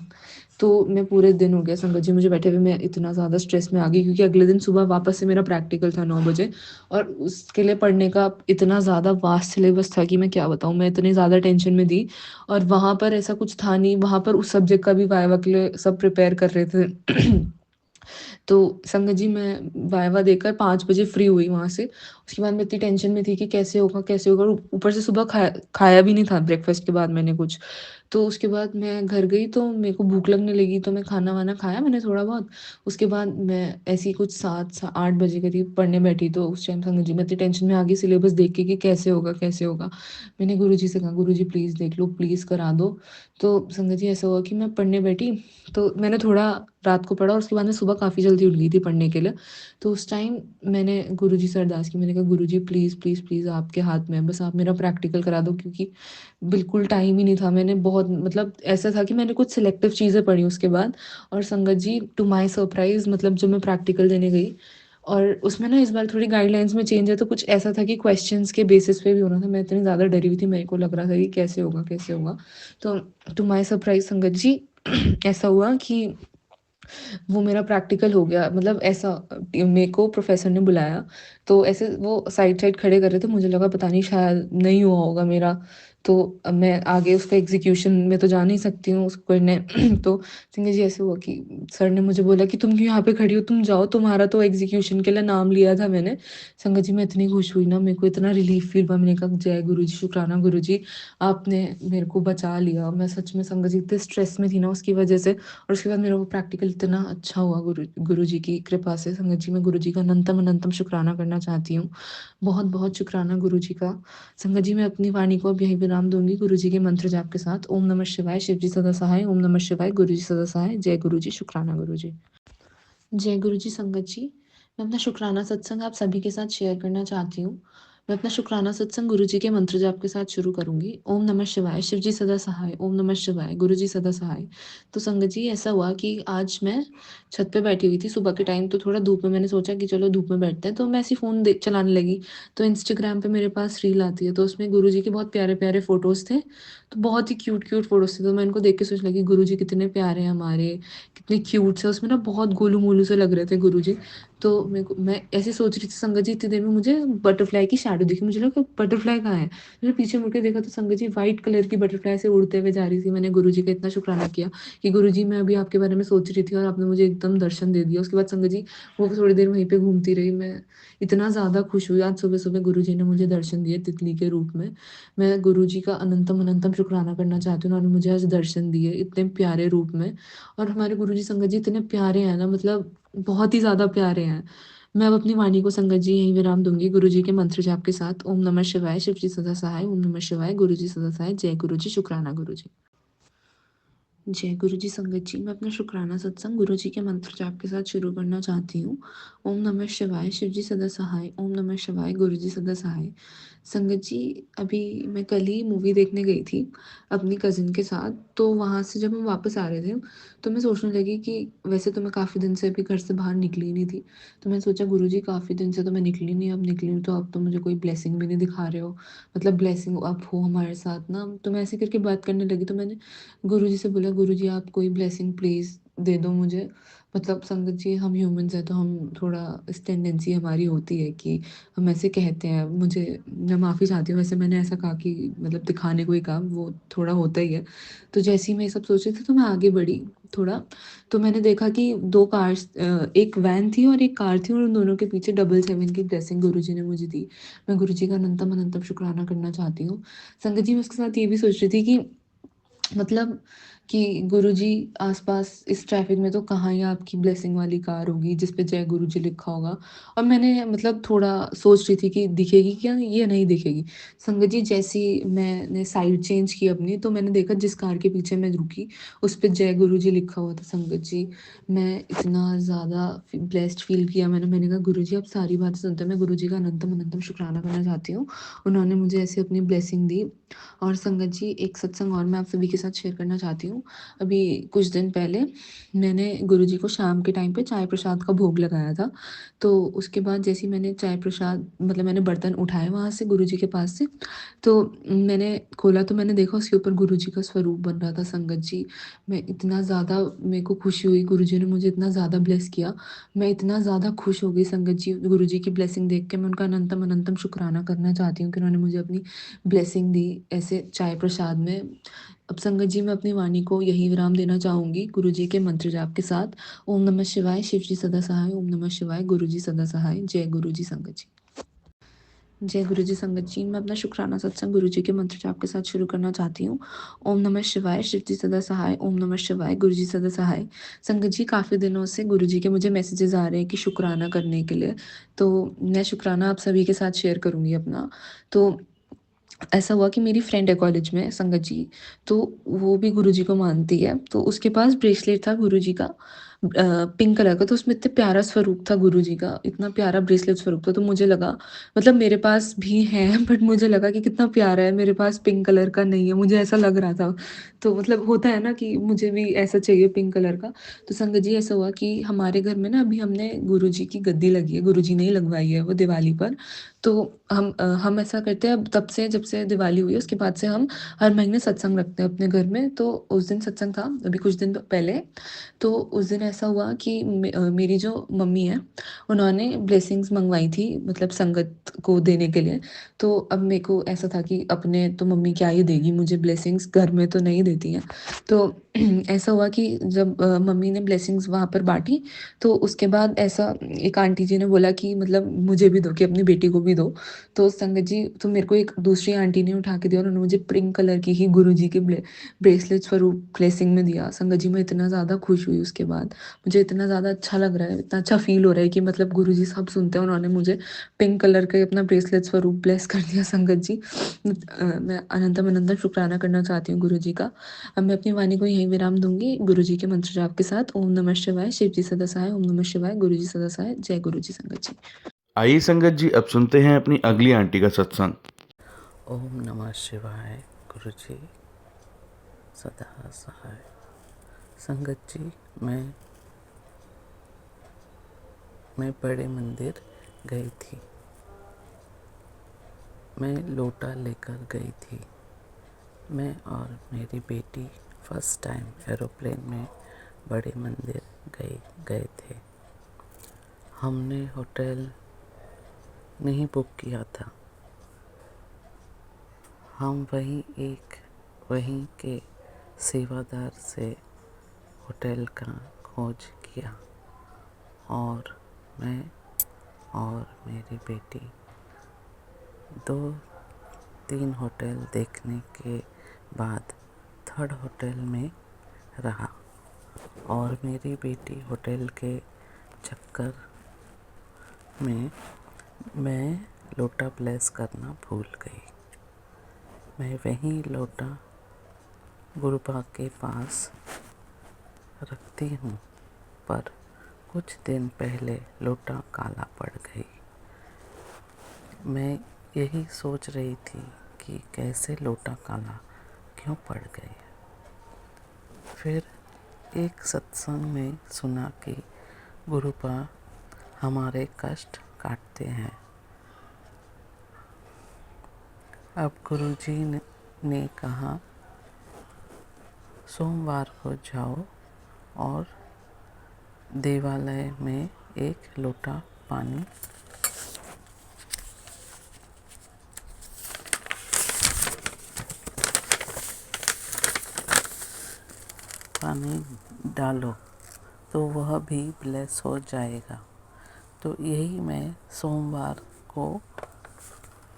तो मैं पूरे दिन हो गया संगत जी मुझे बैठे हुए, मैं इतना ज़्यादा स्ट्रेस में आ गई क्योंकि अगले दिन सुबह वापस से मेरा प्रैक्टिकल था 9 बजे और उसके लिए पढ़ने का इतना ज़्यादा वास्ट सिलेबस था कि मैं क्या बताऊँ, मैं इतनी ज़्यादा टेंशन में थी। और वहाँ पर ऐसा कुछ था नहीं, वहाँ पर उस सब्जेक्ट का भी वाइवा के लिए सब प्रिपेयर कर रहे थे। तो संगत जी मैं वाइवा देकर 5 बजे फ्री हुई वहाँ से। उसके बाद मैं इतनी टेंशन में थी कि कैसे होगा और ऊपर से सुबह खाया भी नहीं था ब्रेकफ़ास्ट के बाद मैंने कुछ। तो उसके बाद मैं घर गई तो मेरे को भूख लगने लगी तो मैं खाना-वाना खाया मैंने थोड़ा बहुत। उसके बाद मैं ऐसे ही कुछ 7 सा 8 बजे करीब पढ़ने बैठी तो उस टाइम संगत जी मैं इतनी टेंशन में आ गई सिलेबस देख के कि कैसे होगा, कैसे होगा? मैंने गुरुजी से कहा गुरुजी प्लीज़ देख लो, प्लीज़ करा दो। तो संगत जी ऐसा हुआ कि मैं पढ़ने बैठी, तो मैंने थोड़ा रात को पढ़ा और उसके बाद मैं सुबह काफ़ी जल्दी उठ गई थी पढ़ने के लिए। तो उस टाइम मैंने गुरुजी से अरदास की, मैंने कहा गुरुजी प्लीज़, प्लीज़, प्लीज़ आपके हाथ में है, बस आप मेरा प्रैक्टिकल करा दो क्योंकि बिल्कुल टाइम ही नहीं था। मैंने बहुत मतलब ऐसा था कि मैंने कुछ सिलेक्टिव चीज़ें पढ़ी उसके बाद और संगत जी टू माय सरप्राइज़ मतलब जब मैं प्रैक्टिकल देने गई और उसमें ना इस बार थोड़ी गाइडलाइंस में चेंज है, तो कुछ ऐसा था कि क्वेश्चंस के बेसिस पे भी होना था। मैं इतनी ज़्यादा डरी हुई थी, मेरे को लग रहा था कि कैसे होगा, कैसे होगा? तो टू माय सरप्राइज़ संगत जी ऐसा हुआ कि वो मेरा प्रैक्टिकल हो गया। मतलब ऐसा मेरे को प्रोफ़ेसर ने बुलाया, तो ऐसे वो साइड-साइड खड़े कर रहे थे, मुझे लगा पता नहीं शायद नहीं हुआ होगा मेरा, तो अब मैं आगे उसका एग्ज़ीक्यूशन में तो जा नहीं सकती हूँ उसको करने। तो सिंगर जी ऐसे हुआ कि सर ने मुझे बोला कि तुम क्यों यहाँ पे खड़ी हो? तुम जाओ, तुम्हारा तो एग्ज़ीक्यूशन के लिए नाम लिया था मैंने। संगत जी मैं इतनी खुश हुई ना, मेरे को इतना रिलीफ़ फ़ील हुआ, मैंने कहा जय गुरुजी, शुक्राना गुरुजी, आपने मेरे को बचा लिया। मैं सच में संगत जी इतने स्ट्रेस में थी ना उसकी वज़ह से और उसके बाद मेरा वो प्रैक्टिकल इतना अच्छा हुआ गुरुजी की कृपा से। संगत जी मैं गुरुजी का अनंतम शुक्राना करना चाहती हूँ। बहुत-बहुत शुक्राना गुरुजी का। संगत जी मैं अपनी वाणी को अब यहीं विराम दूँगी गुरुजी के मंत्र जाप के साथ। ओम नमः शिवाय, शिव जी सदा सहाय, ओम नमः शिवाय, गुरु जी सदा सहाय। जय गुरुजी, शुक्राना गुरुजी। जय गुरु जी संगत जी, मैं अपना शुक्राना सत्संग आप सभी के साथ शेयर करना चाहती हूँ। मैं अपना शुक्राना सत्संग गुरु जी के मंत्र जाप के साथ शुरू करूँगी। ओम नमः शिवाय, शिव जी सदा सहाय, ओम नमः शिवाय, गुरु जी सदा सहाय। तो संगत जी ऐसा हुआ कि आज मैं छत पे बैठी हुई थी सुबह के टाइम, तो थोड़ा धूप में मैंने सोचा कि चलो धूप में बैठते हैं, तो मैं ऐसे ही फ़ोन चलाने लगी। तो इंस्टाग्राम पे मेरे पास रील आती है, तो उसमें गुरु जी के बहुत प्यारे-प्यारे फ़ोटोज़ थे, तो बहुत ही क्यूट-क्यूट फ़ोटोज़ थे, तो मैं इनको देख के सोचने लगी गुरु जी कितने प्यारे हैं हमारे, कितने क्यूट से उसमें ना बहुत गोलू-मोलू से लग रहे थे गुरुजी। तो मेरे को मैं ऐसे सोच रही थी संगत जी इतनी देर में मुझे बटरफ्लाई की शैडो दिखी। मुझे लगा बटरफ्लाई कहाँ है? मैंने पीछे मुड़ के देखा तो संगत जी व्हाइट कलर की बटरफ्लाई ऐसे उड़ते हुए जा रही थी। मैंने गुरुजी का इतना शुक्राना किया कि गुरुजी मैं अभी आपके बारे में सोच रही थी और आपने मुझे एकदम दर्शन दे दिया। उसके बाद संगत जी वो थोड़ी देर वहीं पे घूमती रही। मैं इतना ज़्यादा खुश हुई आज सुबह-सुबह गुरुजी ने मुझे दर्शन दिए तितली के रूप में। मैं गुरुजी का अनंतम शुक्राना करना चाहती हूँ, उन्होंने मुझे आज दर्शन दिए इतने प्यारे रूप में। और हमारे गुरुजी संगत जी इतने प्यारे हैं ना, मतलब बहुत ही ज़्यादा प्यारे हैं। मैं अब अपनी वाणी को संगत जी यहीं विराम दूँगी गुरुजी के मंत्र जाप के साथ। ओम नमः शिवाय, शिव जी सदा सहाय, ओम नमः शिवाय, गुरु जी सदा सहाय, जय गुरुजी, शुक्राना गुरुजी। जय गुरु जी संगत जी, मैं अपना शुक्राना सत्संग गुरु जी के मंत्र जाप के साथ शुरू करना चाहती हूँ। ओम नमः शिवाय, शिव जी सदा सहाय, ओम नमः शिवाय, गुरु जी सदा सहाय। संगत जी अभी मैं कल ही मूवी देखने गई थी अपनी कज़िन के साथ, तो वहाँ से जब हम वापस आ रहे थे, तो मैं सोचने लगी कि वैसे तो मैं काफ़ी दिन से अभी घर से बाहर निकली ही नहीं थी। तो मैंने सोचा गुरु जी काफ़ी दिन से तो मैं निकली नहीं, अब निकली हूँ तो अब तो मुझे कोई ब्लेसिंग भी नहीं दिखा रहे हो, मतलब ब्लेसिंग आप हो हमारे साथ ना। तो मैं ऐसे करके बात करने लगी, तो मैंने गुरुजी से बोला गुरुजी आप कोई ब्लेसिंग प्लीज़ दे दो मुझे। मतलब संगत जी हम ह्यूमन्स हैं तो हम थोड़ा इस टेंडेंसी हमारी होती है कि हम ऐसे कहते हैं, मुझे मैं माफ़ी चाहती हूँ, वैसे मैंने ऐसा कहा कि मतलब दिखाने को ही कहा, वो थोड़ा होता ही है। तो जैसे ही मैं ये सब सोच रही थी तो मैं आगे बढ़ी थोड़ा, तो मैंने देखा कि 2 कार्स एक वैन थी और एक कार थी और उन दोनों के पीछे डबल 7 की ब्लेसिंग गुरुजी ने मुझे दी। मैं गुरुजी का अनंतम शुक्राना करना चाहती हूँ। संगत जी मैं उसके साथ ये भी सोच रही थी कि मतलब कि गुरुजी आस-पास इस ट्रैफ़िक में तो कहाँ ही आपकी ब्लेसिंग वाली कार होगी जिस पे जय गुरुजी लिखा होगा। और मैंने मतलब थोड़ा सोच रही थी कि दिखेगी क्या? ये नहीं दिखेगी। संगत जी जैसे ही मैंने साइड चेंज की अपनी, तो मैंने देखा जिस कार के पीछे मैं रुकी, उस पे जय गुरुजी लिखा हुआ था संगत जी। मैं इतना ज़्यादा ब्लेस्ड फ़ील किया मैंने कहा गुरुजी आप सारी बातें सुनते हैं। मैं गुरुजी का अनंतम अनंतम शुक्राना करना चाहती हूँ। उन्होंने मुझे ऐसे अपनी ब्लेसिंग दी। और संगत जी एक सत्संग और मैं आप सभी के साथ शेयर करना चाहती हूँ। अभी कुछ दिन पहले मैंने गुरुजी को शाम के टाइम पे चाय प्रसाद का भोग लगाया था। तो उसके बाद जैसे ही मैंने चाय प्रसाद मतलब मैंने बर्तन उठाए वहाँ से गुरुजी के पास से, तो मैंने खोला तो मैंने देखा उसके ऊपर गुरुजी का स्वरूप बन रहा था संगत जी। मैं इतना ज़्यादा मेरे को खुशी हुई, गुरुजी ने मुझे इतना ज़्यादा ब्लेस किया। मैं इतना ज़्यादा खुश हो गई संगत जी, गुरुजी की ब्लेसिंग देख के मैं उनका अनंतम अनंतम शुक्राना करना चाहती हूँ कि उन्होंने मुझे अपनी ब्लेसिंग दी ऐसे चाय प्रसाद में। अब संगत जी मैं अपनी वाणी को यही विराम देना चाहूँगी गुरु जी के मंत्र जाप के साथ। ओम नमः शिवाय, शिव जी सदा सहाय, ओम नमः शिवाय, गुरु जी सदा सहाय, जय गुरु जी संगत जी। जय गुरु जी संगत जी, मैं अपना शुक्राना सत्संग गुरु जी के मंत्र जाप के साथ शुरू करना चाहती हूँ। ओम नमः शिवाय, शिव जी सदा सहाय, ओम नमः शिवाय, गुरु जी सदा सहाय। संगत जी काफ़ी दिनों से गुरु जी के मुझे मैसेजेस आ रहे हैं कि शुक्राना करने के लिए, तो मैं शुक्राना आप सभी के साथ शेयर करूँगी अपना। तो ऐसा हुआ कि मेरी फ्रेंड है कॉलेज में संगत जी, तो वो भी गुरुजी को मानती है, तो उसके पास ब्रेसलेट था गुरुजी का पिंक कलर का, तो उसमें इतना प्यारा स्वरूप था गुरुजी का, इतना प्यारा ब्रेसलेट स्वरूप था, तो मुझे लगा मतलब मेरे पास भी है बट मुझे लगा कि कितना प्यारा है, मेरे पास पिंक कलर का नहीं है, मुझे ऐसा लग रहा था। तो मतलब होता है ना कि मुझे भी ऐसा चाहिए पिंक कलर का। तो संगत जी ऐसा हुआ कि हमारे घर में ना अभी हमने गुरुजी की गद्दी लगी है, गुरुजी ने ही लगवाई है वो दिवाली पर। तो हम ऐसा करते हैं अब तब से जब से दिवाली हुई है उसके बाद से हम हर महीने सत्संग रखते हैं अपने घर में। तो उस दिन सत्संग था अभी कुछ दिन पहले। तो उस दिन ऐसा हुआ कि मेरी जो मम्मी है उन्होंने ब्लेसिंग्स मंगवाई थी मतलब संगत को देने के लिए। तो अब मेरे को ऐसा था कि अपने तो मम्मी क्या ही देगी मुझे ब्लेसिंग्स, घर में तो नहीं देती हैं। तो ऐसा हुआ कि जब मम्मी ने ब्लेसिंग्स वहाँ पर बांटी, तो उसके बाद ऐसा एक आंटी जी ने बोला कि मतलब मुझे भी दो कि अपनी बेटी को भी दो। तो संगत जी तो मेरे को एक दूसरी आंटी ने उठा के दिया और उन्होंने मुझे पिंक कलर की ही गुरुजी के ब्रेसलेट स्वरूप ब्लेसिंग में दिया। संगत जी मैं इतना ज़्यादा खुश हुई उसके बाद, मुझे इतना ज़्यादा अच्छा लग रहा है, इतना अच्छा फील हो रहा है कि मतलब गुरुजी सब सुनते हैं, उन्होंने मुझे पिंक कलर का अपना ब्रेसलेट स्वरूप ब्लेस कर दिया संगत जी। मैं अनंतम अनंतम शुक्राना करना चाहती हूँ गुरुजी का। अब मैं अपनी वाणी को यहीं विराम दूंगी गुरुजी के मंत्र जाप के साथ। ओम नमः शिवाय, शिव जी सदा सहाय, ओम नमः शिवाय, गुरु जी सदा सहाय, जय गुरु जी संगत जी। आइए संगत जी अब सुनते हैं अपनी अगली आंटी का सत्संग। ओम नमः शिवाय, गुरु जी सदा सहाय। संगत जी मैं बड़े मंदिर गई थी। मैं लोटा लेकर गई थी। मैं और मेरी बेटी फर्स्ट टाइम एरोप्लेन में बड़े मंदिर गए थे। हमने होटल नहीं बुक किया था। हम वहीं के सेवादार से होटल का खोज किया और मैं और मेरी बेटी 2-3 होटल देखने के बाद थर्ड होटल में रहा और मेरी बेटी होटल के चक्कर में मैं लोटा ब्लेस करना भूल गई। मैं वहीं लोटा गुरुपा के पास रखती हूँ, पर कुछ दिन पहले लोटा काला पड़ गई। मैं यही सोच रही थी कि कैसे लोटा काला क्यों पड़ गई। फिर एक सत्संग में सुना कि गुरुपा हमारे कष्ट काटते हैं। अब गुरुजी ने कहा सोमवार को जाओ और देवालय में एक लोटा पानी डालो तो वह भी ब्लेस हो जाएगा। तो यही मैं सोमवार को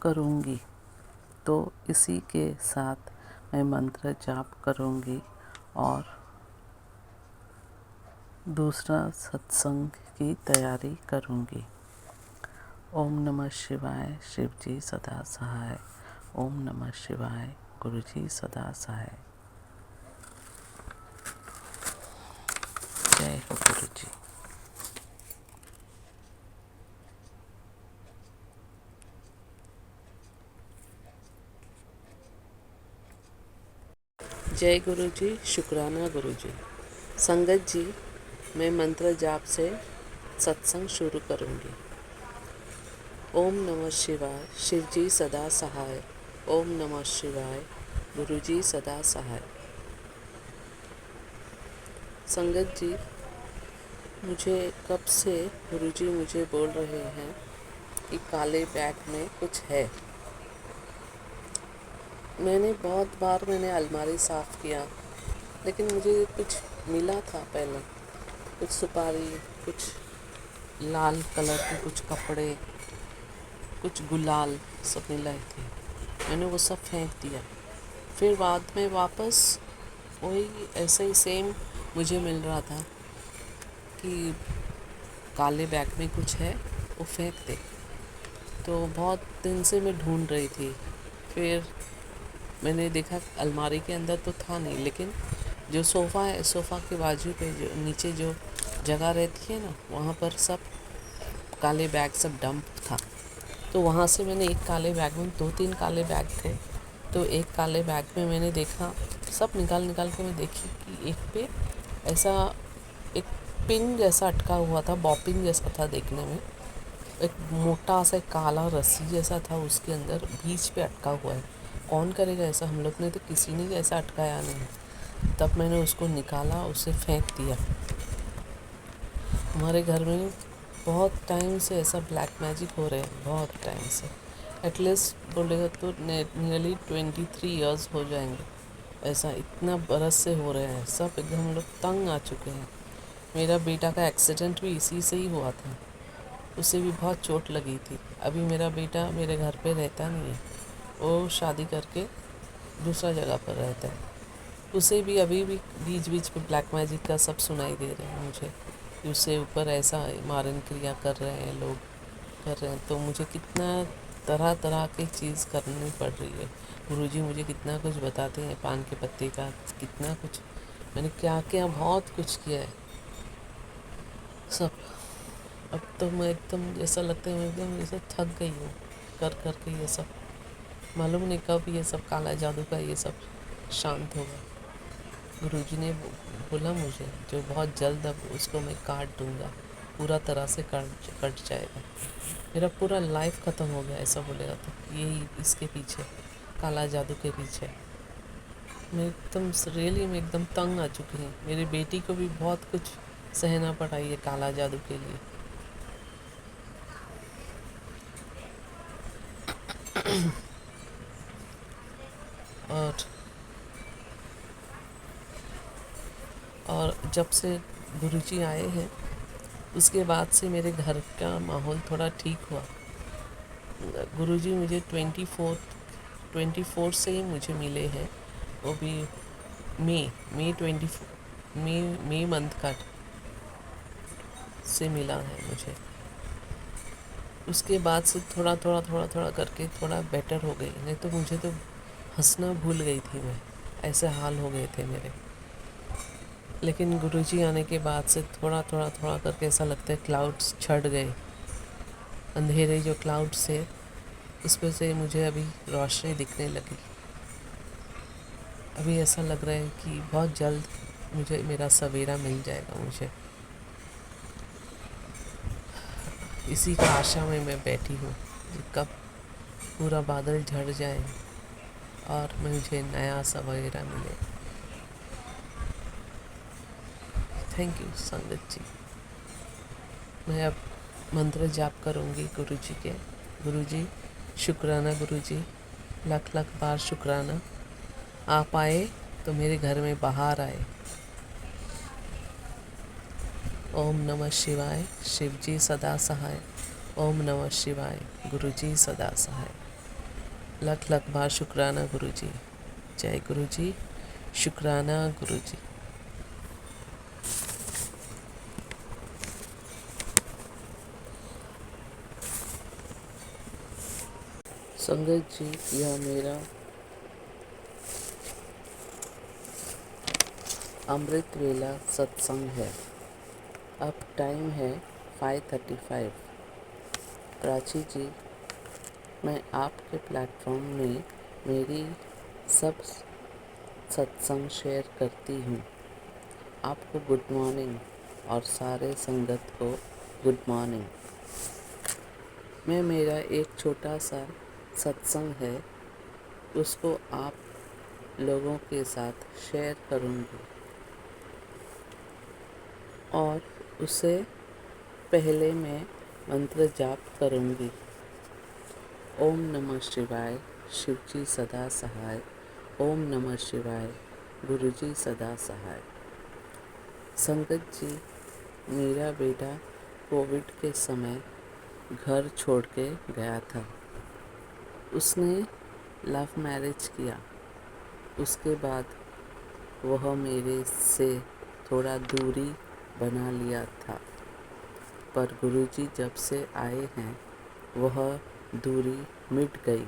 करूँगी। तो इसी के साथ मैं मंत्र जाप करूँगी। और दूसरा सत्संग की तैयारी करूँगी। ओम नमः शिवाय, शिव जी सदा सहाय। ओम नमः शिवाय, गुरु जी सदा सहाय। जय हो गुरु जी। जय गुरु जी, शुक्राना गुरु जी। संगत जी, मैं मंत्र जाप से सत्संग शुरू करूँगी। ओम नमः शिवाय, शिव जी सदा सहाय। ओम नमः शिवाय, गुरु जी सदा सहाय। संगत जी, मुझे कब से गुरु जी मुझे बोल रहे हैं कि काले बैग में कुछ है। मैंने अलमारी साफ़ किया, लेकिन मुझे कुछ मिला था पहले, कुछ सुपारी, कुछ लाल कलर के कुछ कपड़े, कुछ गुलाल सब मिलाए थे। मैंने वो सब फेंक दिया। फिर बाद में वापस वही ऐसे ही सेम मुझे मिल रहा था कि काले बैग में कुछ है, वो फेंक दे। तो बहुत दिन से मैं ढूंढ रही थी। फिर मैंने देखा अलमारी के अंदर तो था नहीं, लेकिन जो सोफ़ा है, सोफ़ा के बाजू पे जो नीचे जो जगह रहती है ना, वहाँ पर सब काले बैग सब डंप था। तो वहाँ से मैंने एक काले बैग में 2-3 काले बैग थे, तो एक काले बैग में मैंने देखा, सब निकाल के मैं देखी कि एक पे ऐसा एक पिन जैसा अटका हुआ था, बॉपिन जैसा था देखने में। एक मोटा सा एक काला रस्सी जैसा था, उसके अंदर बीच पे अटका हुआ है। कौन करेगा ऐसा? हम लोग ने तो किसी ने ऐसा अटकाया नहीं। तब मैंने उसको निकाला, उसे फेंक दिया। हमारे घर में बहुत टाइम से ऐसा ब्लैक मैजिक हो रहे हैं, बहुत टाइम से। एटलीस्ट बोलेगा तो नियरली 23 इयर्स हो जाएंगे। ऐसा इतना बरस से हो रहे हैं, सब एकदम हम लोग तंग आ चुके हैं। मेरा बेटा का एक्सीडेंट भी इसी से ही हुआ था, उसे भी बहुत चोट लगी थी। अभी मेरा बेटा मेरे घर पे रहता नहीं है, वो शादी करके दूसरा जगह पर रहता है। उसे भी अभी भी बीच बीच में ब्लैक मैजिक का सब सुनाई दे रहे हैं मुझे, कि उससे ऊपर ऐसा मारन क्रिया कर रहे हैं लोग, कर रहे हैं। तो मुझे कितना तरह तरह की चीज़ करनी पड़ रही है। गुरुजी मुझे कितना कुछ बताते हैं, पान के पत्ते का कितना कुछ, मैंने क्या क्या बहुत कुछ किया है सब। अब तो मैं एकदम जैसा लगता है मैं एकदम जैसे थक गई हूँ कर कर के ये सब। मालूम नहीं कब ये सब काला जादू का ये सब शांत होगा। गुरुजी ने बोला मुझे जो बहुत जल्द अब उसको मैं काट दूँगा, पूरा तरह से कट जाएगा। मेरा पूरा लाइफ ख़त्म हो गया ऐसा बोलेगा तो यही इसके पीछे, काला जादू के पीछे। मैं एकदम रियली मैं एकदम तंग आ चुकी हूँ। मेरी बेटी को भी बहुत कुछ सहना पड़ा ये काला जादू के लिए। और जब से गुरुजी आए हैं उसके बाद से मेरे घर का माहौल थोड़ा ठीक हुआ। गुरुजी मुझे 24 से ही मुझे मिले हैं, वो भी मई मंथ का से मिला है मुझे। उसके बाद से थोड़ा करके थोड़ा बेटर हो गई, नहीं तो मुझे तो हंसना भूल गई थी मैं, ऐसे हाल हो गए थे मेरे। लेकिन गुरुजी आने के बाद से थोड़ा करके ऐसा लगता है क्लाउड्स छट गए, अंधेरे जो क्लाउड्स थे उस पर से मुझे अभी रोशनी दिखने लगी। अभी ऐसा लग रहा है कि बहुत जल्द मुझे मेरा सवेरा मिल जाएगा। मुझे इसी का आशा में मैं बैठी हूँ कि कब पूरा बादल झड़ जाए और मुझे नया सवेरा मिले। थैंक यू संगत जी। मैं अब मंत्र जाप करूँगी गुरुजी के। गुरुजी शुक्राना, गुरुजी लख बार शुक्राना। आप आए तो मेरे घर में बाहर आए। ओम नमः शिवाय, शिव जी सदा सहाय। ओम नमः शिवाय, गुरुजी सदा सहाय। लख बार शुक्राना गुरुजी। जय गुरुजी, शुक्राना गुरुजी। संगत जी, यह मेरा अमृत वेला सत्संग है। अब टाइम है 5:35। प्राची जी, मैं आपके प्लेटफॉर्म में मेरी सब सत्संग शेयर करती हूँ। आपको गुड मॉर्निंग और सारे संगत को गुड मॉर्निंग। मैं मेरा एक छोटा सा सत्संग है, उसको आप लोगों के साथ शेयर करूँगी और उससे पहले मैं मंत्र जाप करूँगी। ओम नमः शिवाय, शिवजी सदा सहाय। ओम नमः शिवाय, गुरुजी सदा सहाय। संगत जी, मेरा बेटा कोविड के समय घर छोड़ के गया था। उसने लव मैरिज किया। उसके बाद वह मेरे से थोड़ा दूरी बना लिया था, पर गुरुजी जब से आए हैं वह दूरी मिट गई।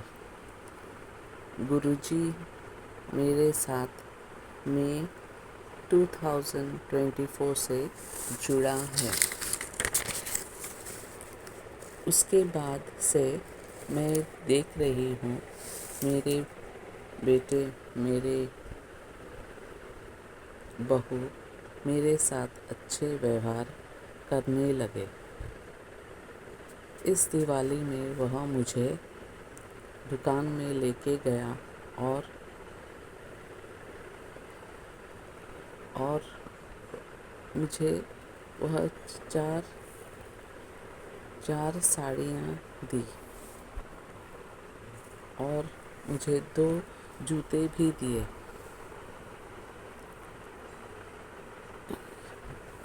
गुरुजी मेरे साथ मई 2024 से जुड़ा है। उसके बाद से मैं देख रही हूँ मेरे बेटे, मेरे बहू मेरे साथ अच्छे व्यवहार करने लगे। इस दिवाली में वह मुझे दुकान में लेके गया और मुझे वह चार साड़ियाँ दी और मुझे 2 जूते भी दिए।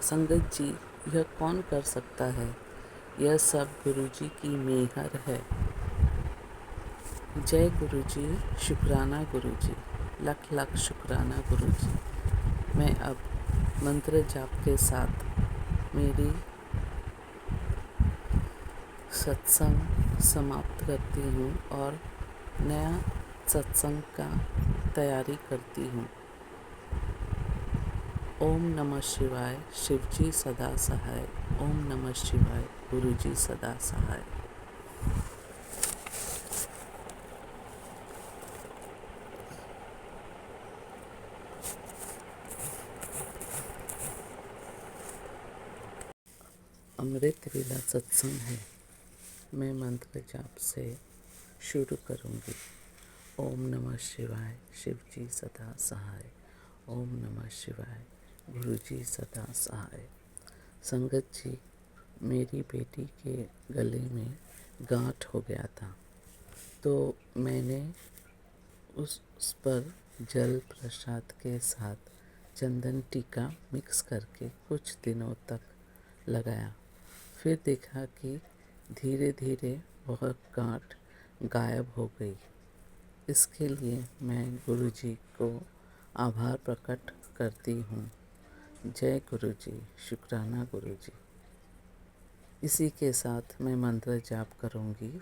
संगत जी, यह कौन कर सकता है? यह सब गुरुजी की मेहर है। जय गुरुजी, शुक्राना गुरुजी, लख लख शुक्राना गुरुजी। मैं अब मंत्र जाप के साथ मेरी सत्संग समाप्त करती हूँ और नया सत्संग का तैयारी करती हूँ। ओम नमः शिवाय, शिवजी सदा सहाय। ओम नमः शिवाय, गुरुजी सदा सहाय। अमृत वेला सत्संग है। मैं मंत्र जाप से शुरू करूँगी। ओम नमः शिवाय, शिवजी सदा सहाय। ओम नमः शिवाय, गुरुजी सदा सहाय। संगत जी, मेरी बेटी के गले में गांठ हो गया था, तो मैंने उस पर जल प्रसाद के साथ चंदन टीका मिक्स करके कुछ दिनों तक लगाया। फिर देखा कि धीरे धीरे वह गांठ गायब हो गई। इसके लिए मैं गुरुजी को आभार प्रकट करती हूँ। जय गुरुजी, शुक्राना गुरुजी। इसी के साथ मैं मंत्र जाप करूँगी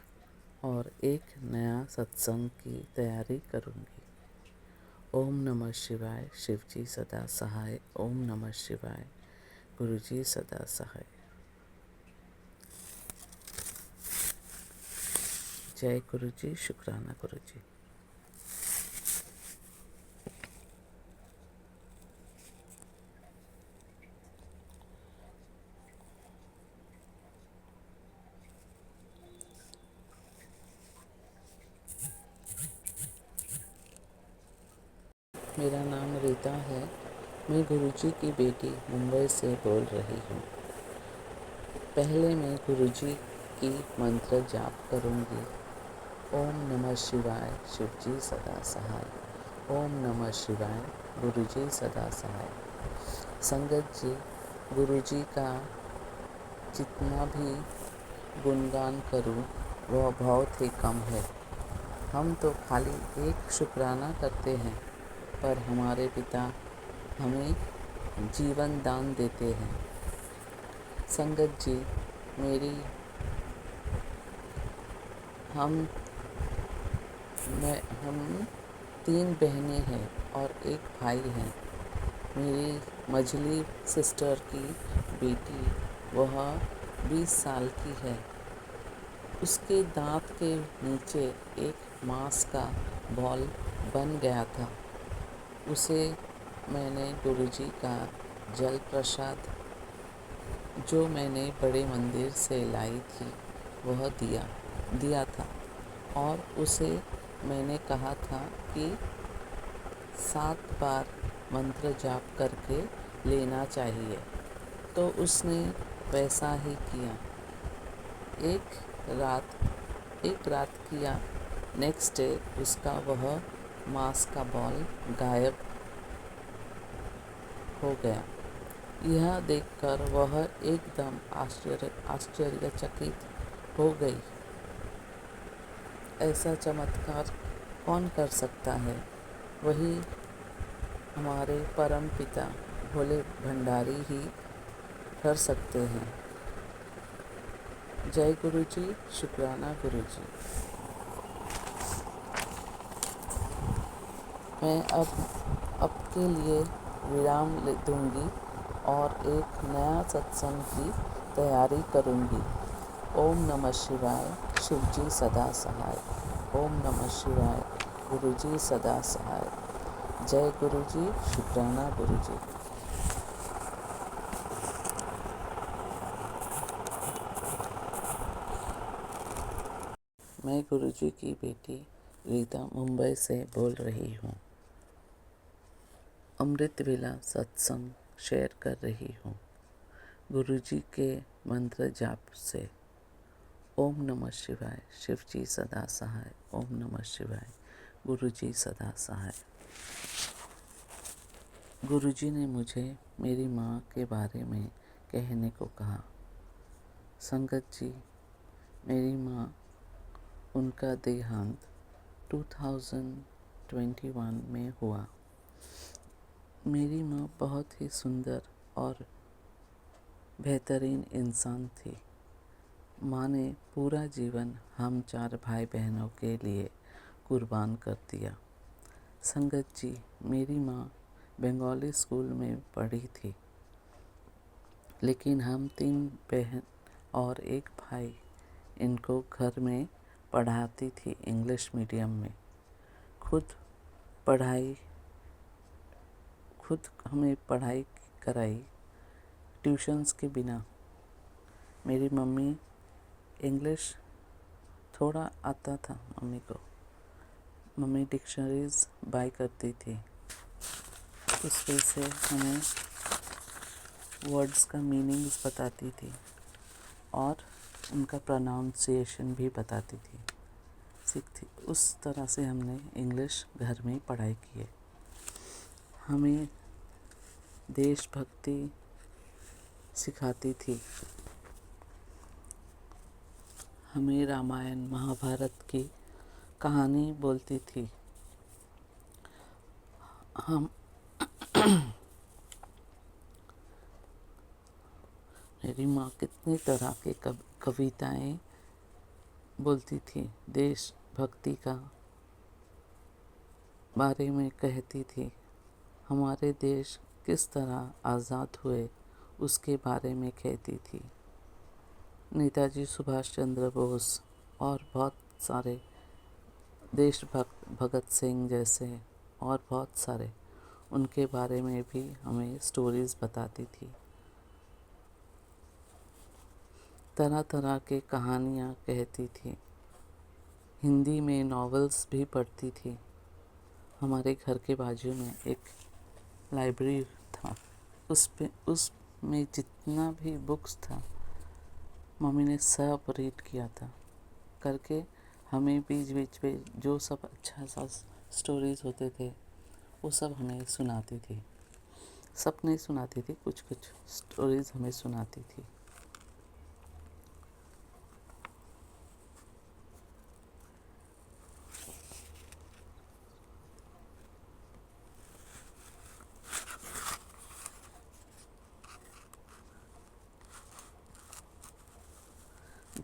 और एक नया सत्संग की तैयारी करूँगी। ओम नमः शिवाय, शिवजी सदा सहाय। ओम नमः शिवाय, गुरुजी सदा सहाय। जय गुरुजी, शुक्राना गुरुजी। मेरा नाम रीता है। मैं गुरुजी की बेटी मुंबई से बोल रही हूँ। पहले मैं गुरुजी की मंत्र जाप करूँगी। ओम नमः शिवाय, शिवजी सदा सहाय। ओम नमः शिवाय, गुरुजी सदा सहाय। संगत जी, गुरुजी का जितना भी गुणगान करूँ वह बहुत ही कम है। हम तो खाली एक शुक्राना करते हैं पर हमारे पिता हमें जीवन दान देते हैं। संगत जी, मेरी हम हम 3 बहनें हैं और एक भाई हैं। मेरी मझली सिस्टर की बेटी, वह 20 साल की है। उसके दांत के नीचे एक मांस का बॉल बन गया था। उसे मैंने गुरुजी का जल प्रसाद, जो मैंने बड़े मंदिर से लाई थी, वह दिया था और उसे मैंने कहा था कि 7 बार मंत्र जाप करके लेना चाहिए, तो उसने वैसा ही किया। एक रात किया। नेक्स्ट डे उसका वह मांस का बॉल गायब हो गया। यह देखकर वह एकदम आश्चर्यचकित हो गई। ऐसा चमत्कार कौन कर सकता है? वही हमारे परम पिता भोले भंडारी ही कर सकते हैं। जय गुरुजी, शुक्राना गुरुजी। मैं अब के लिए विराम दूंगी और एक नया सत्संग की तैयारी करूंगी। ओम नमः शिवाय, शिवजी सदा सहाय। ओम नमः शिवाय, गुरुजी सदा सहाय। जय गुरुजी, शुक्राना गुरुजी। मैं गुरुजी की बेटी रीता मुंबई से बोल रही हूँ। अमृत वेला सत्संग शेयर कर रही हूँ गुरुजी के मंत्र जाप से। ओम नमः शिवाय, शिवजी सदा सहाय। ओम नमः शिवाय, गुरुजी सदा सहाय। गुरुजी ने मुझे मेरी माँ के बारे में कहने को कहा। संगत जी, मेरी माँ, उनका देहांत 2021 में हुआ। मेरी माँ बहुत ही सुंदर और बेहतरीन इंसान थी। माँ ने पूरा जीवन हम 4 भाई बहनों के लिए कुर्बान कर दिया। संगत जी, मेरी माँ बंगाली स्कूल में पढ़ी थी, लेकिन हम 3 बहन और एक भाई इनको घर में पढ़ाती थी इंग्लिश मीडियम में। खुद हमें पढ़ाई कराई ट्यूशन्स के बिना। मेरी मम्मी, इंग्लिश थोड़ा आता था मम्मी को। मम्मी डिक्शनरीज बाय करती थी, उसमें से हमें वर्ड्स का मीनिंग्स बताती थी और उनका प्रोनाउंसिएशन भी बताती थी, सीखती। उस तरह से हमने इंग्लिश घर में पढ़ाई की है। हमें देशभक्ति सिखाती थी। हमें रामायण महाभारत की कहानी बोलती थी। हम मेरी माँ कितनी तरह के कविताएं बोलती थी। देशभक्ति का बारे में कहती थी। हमारे देश किस तरह आज़ाद हुए उसके बारे में कहती थी। नेताजी सुभाष चंद्र बोस और बहुत सारे देशभक्त, भगत सिंह जैसे और बहुत सारे, उनके बारे में भी हमें स्टोरीज़ बताती थी। तरह तरह के कहानियाँ कहती थी। हिंदी में नॉवेल्स भी पढ़ती थी। हमारे घर के बाजू में एक लाइब्रेरी था, उसमें जितना भी बुक्स था, मम्मी ने सब रीड किया था करके हमें बीच बीच में जो सब अच्छा सा स्टोरीज़ होते थे वो सब हमें सुनाती थी। सब नहीं सुनाती थी, कुछ कुछ स्टोरीज़ हमें सुनाती थी।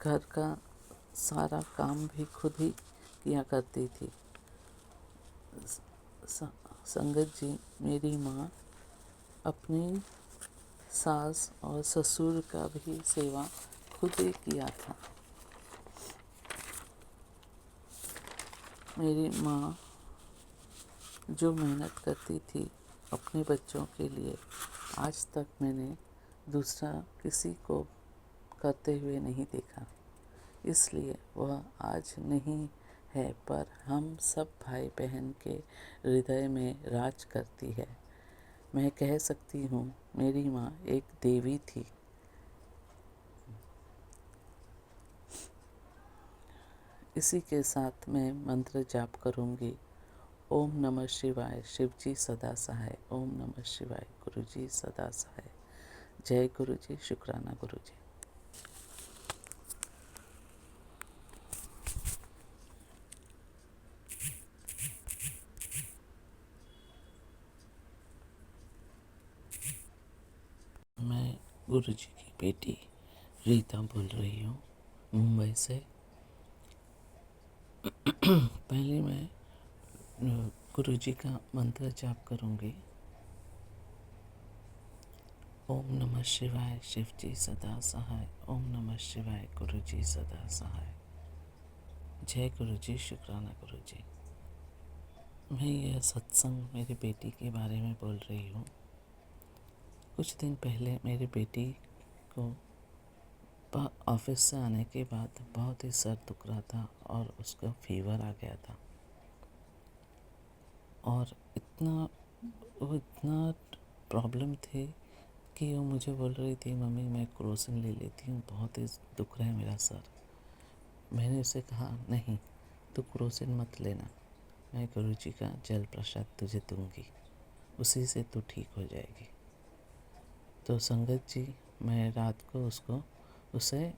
घर का सारा काम भी खुद ही किया करती थी। संगत जी, मेरी माँ अपनी सास और ससुर का भी सेवा खुद ही किया था। मेरी माँ जो मेहनत करती थी अपने बच्चों के लिए, आज तक मैंने दूसरा किसी को करते हुए नहीं देखा। इसलिए वह आज नहीं है, पर हम सब भाई बहन के हृदय में राज करती है। मैं कह सकती हूँ मेरी माँ एक देवी थी। इसी के साथ मैं मंत्र जाप करूँगी। ओम नमः शिवाय, शिव जी सदा सहाय। ओम नमः शिवाय, गुरु जी सदा सहाय। जय गुरु जी, शुक्राना गुरु जी। मैं गुरु जी की बेटी रीता बोल रही हूँ, मुंबई से। पहले मैं गुरु जी का मंत्र जाप करूँगी। ओम नमः शिवाय, शिव जी सदा सहाय। ओम नमः शिवाय, गुरु जी सदा सहाय। जय गुरु जी, शुक्राना गुरु जी। मैं यह सत्संग मेरी बेटी के बारे में बोल रही हूँ। कुछ दिन पहले मेरी बेटी को ऑफिस से आने के बाद बहुत ही सर दुख रहा था और उसका फीवर आ गया था। और वो इतना प्रॉब्लम थी कि वो मुझे बोल रही थी, मम्मी मैं क्रोसिन ले लेती हूँ, बहुत ही दुख रहा है मेरा सर। मैंने उसे कहा, नहीं तू क्रोसिन मत लेना, मैं गुरु जी का जल प्रसाद तुझे दूंगी, उसी से तू ठीक हो जाएगी। तो संगत जी, मैं रात को उसे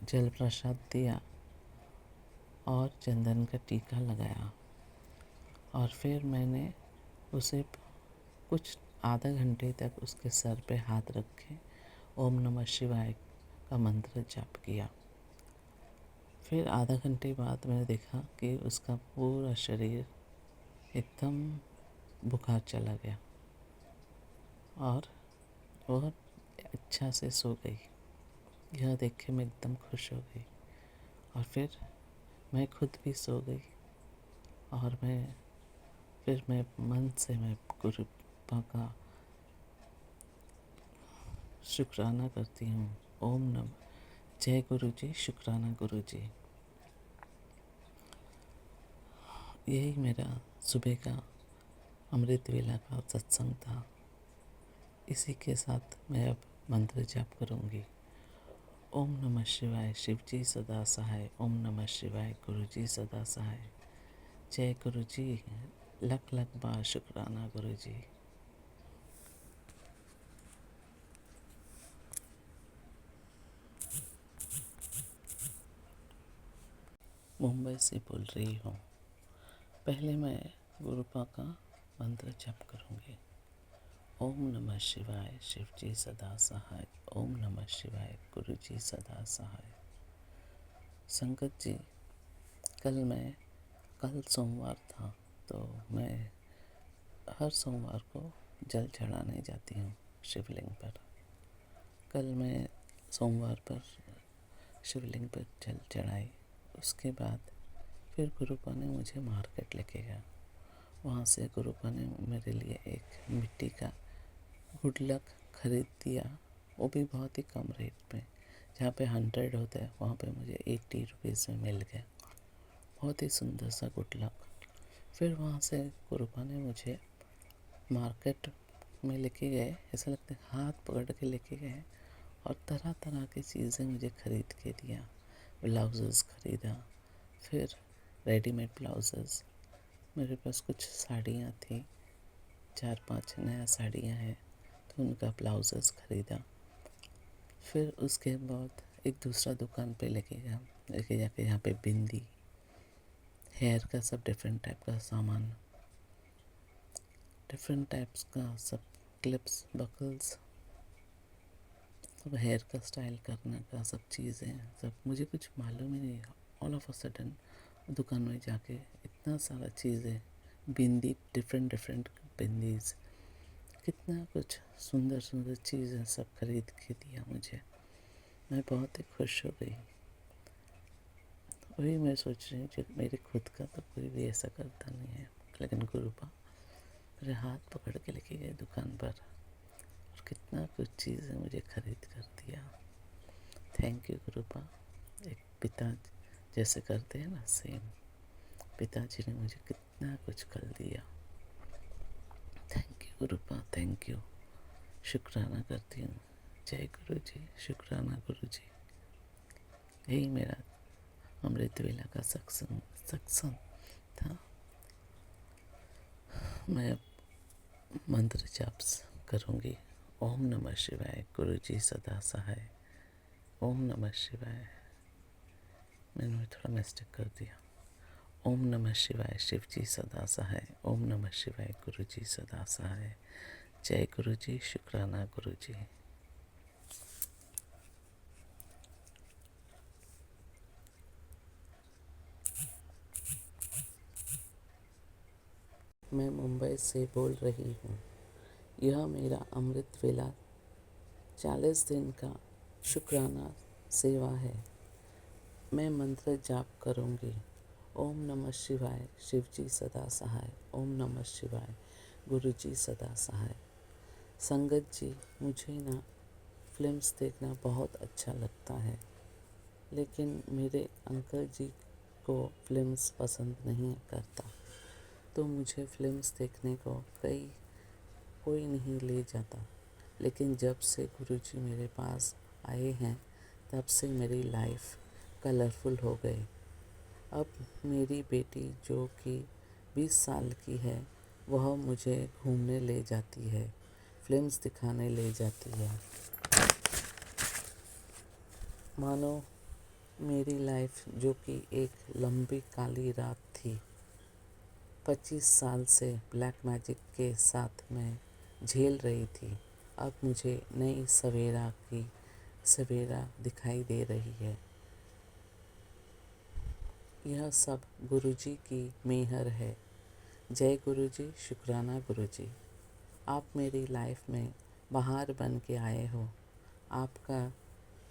जल प्रसाद दिया और चंदन का टीका लगाया। और फिर मैंने उसे कुछ आधा घंटे तक उसके सर पे हाथ रख के ओम नमः शिवाय का मंत्र जाप किया। फिर आधा घंटे बाद मैंने देखा कि उसका पूरा शरीर एकदम बुखार चला गया और वह अच्छा से सो गई। यह देख के मैं एकदम खुश हो गई और फिर मैं खुद भी सो गई। और फिर मैं मन से मैं गुरु का शुक्राना करती हूँ। ओम नमः, जय गुरु जी, शुक्राना गुरु जी। यही मेरा सुबह का अमृत वेला का सत्संग था। इसी के साथ मैं अब मंत्र जाप करूँगी। ओम नमः शिवाय, शिव जी सदा सहाय। ओम नमः शिवाय, गुरु जी सदा सहाय। जय गुरु जी, लख लख बार शुक्राना गुरु जी। मुंबई से बोल रही हूँ। पहले मैं गुरुपा का मंत्र जप करूँगी। ओम नमः शिवाय, शिव जी सदा सहाय। ओम नमः शिवाय, गुरु जी सदा सहाय। संगत जी, कल सोमवार था, तो मैं हर सोमवार को जल चढ़ाने जाती हूँ शिवलिंग पर। कल मैं सोमवार पर शिवलिंग पर जल चढ़ाई। उसके बाद फिर गुरुपा ने मुझे मार्केट लेके गया। वहाँ से गुरुपा ने मेरे लिए एक मिट्टी का गुडलक खरीद दिया, वो भी बहुत ही कम रेट में। जहाँ पे 100 होता है वहाँ पे मुझे 80 रुपीज़ में मिल गया। बहुत ही सुंदर सा गुडलक। फिर वहाँ से गुरुपा ने मुझे मार्केट में लेके गए, ऐसा लगता है हाथ पकड़ के लेके गए और तरह तरह की चीज़ें मुझे खरीद के दिया। ब्लाउजेस खरीदा, फिर रेडीमेड ब्लाउजेस। मेरे पास कुछ साड़ियाँ थी, 4-5 नया साड़ियाँ हैं, तो उनका ब्लाउजेस खरीदा। फिर उसके बाद एक दूसरा दुकान पे लेके जाके यहाँ पे बिंदी, हेयर का सब डिफरेंट टाइप का सामान, डिफरेंट टाइप्स का सब क्लिप्स, बकल्स, अब हेयर का स्टाइल करने का सब चीज़ें सब मुझे कुछ मालूम ही नहीं। ऑल ऑफ अ सडन दुकान में जाके इतना सारा चीज़ें, बिंदी, डिफरेंट डिफरेंट बिंदीज, कितना कुछ सुंदर सुंदर चीज़ें सब खरीद के दिया मुझे। मैं बहुत ही खुश हो गई। वही मैं सोच रही हूँ कि मेरे खुद का तो कोई भी ऐसा करता नहीं है, लेकिन गुरुपा मेरे हाथ पकड़ के लेके गए दुकान पर और कितना कुछ चीज़ें मुझे खरीद कर दिया। Thank you गुरुपा। एक पिता जैसे करते हैं ना, सेम पिताजी ने मुझे कितना कुछ कर दिया। Thank you गुरुपा, thank you. शुक्राना करती हूँ। जय गुरु जी, शुक्राना गुरु जी। यही मेरा अमृत वेला का सत्संग था। मैं मंत्र जाप करूँगी। ओम नमः शिवाय, गुरु जी सदा सहाय। ओम नमः शिवाय। मैंने थोड़ा मिस्टेक कर दिया। ओम नमः शिवाय, शिव जी सदा सहाय। ओम नमः शिवाय, गुरु जी सदा सहाय। जय गुरु जी, शुक्राना गुरु जी। मैं मुंबई से बोल रही हूँ। यह मेरा अमृत वेला 40 दिन का शुक्राना सेवा है। मैं मंत्र जाप करूँगी। ओम नमः शिवाय, शिव जी सदा सहाय। ओम नमः शिवाय, गुरु जी सदा सहाय। संगत जी, मुझे ना फिल्म्स देखना बहुत अच्छा लगता है, लेकिन मेरे अंकल जी को फिल्म्स पसंद नहीं करता, तो मुझे फिल्म्स देखने को कोई नहीं ले जाता। लेकिन जब से गुरुजी मेरे पास आए हैं, तब से मेरी लाइफ कलरफुल हो गई। अब मेरी बेटी जो कि 20 साल की है, वह मुझे घूमने ले जाती है, फिल्म्स दिखाने ले जाती है। मानो मेरी लाइफ जो कि एक लंबी काली रात थी, 25 साल से ब्लैक मैजिक के साथ मैं झेल रही थी, अब मुझे नई सवेरा दिखाई दे रही है। यह सब गुरुजी की मेहर है। जय गुरुजी, शुक्राना गुरुजी। आप मेरी लाइफ में बहार बन के आए हो। आपका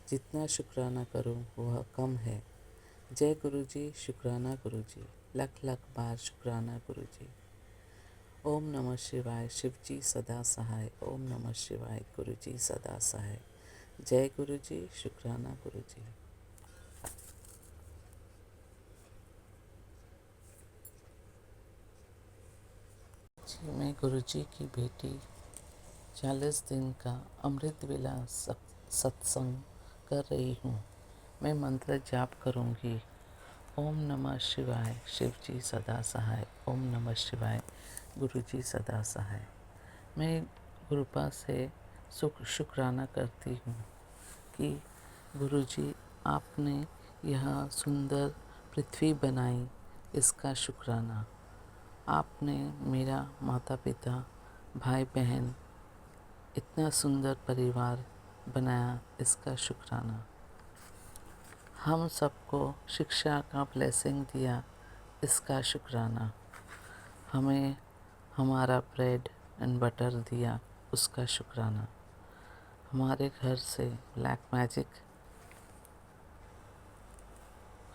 जितना शुक्राना करूं वह कम है। जय गुरुजी, शुक्राना गुरुजी। लख लख बार शुक्राना गुरुजी। ओम नमः शिवाय, शिव जी सदा सहाय। ओम नमः शिवाय, गुरुजी सदा सहाय। जय गुरुजी, शुक्राना गुरुजी। जी, मैं गुरुजी की बेटी 40 दिन का अमृत वेला सत्संग कर रही हूँ। मैं मंत्र जाप करूँगी। ओम नमः शिवाय, शिव जी सदा सहाय। ओम नमः शिवाय, गुरु जी सदा सहाय। मैं गुरुपा से शुक्राना करती हूँ कि गुरु जी, आपने यह सुंदर पृथ्वी बनाई, इसका शुक्राना। आपने मेरा माता पिता, भाई बहन, इतना सुंदर परिवार बनाया, इसका शुक्राना। हम सबको शिक्षा का ब्लेसिंग दिया, इसका शुक्राना। हमें हमारा ब्रेड एंड बटर दिया, उसका शुक्राना। हमारे घर से ब्लैक मैजिक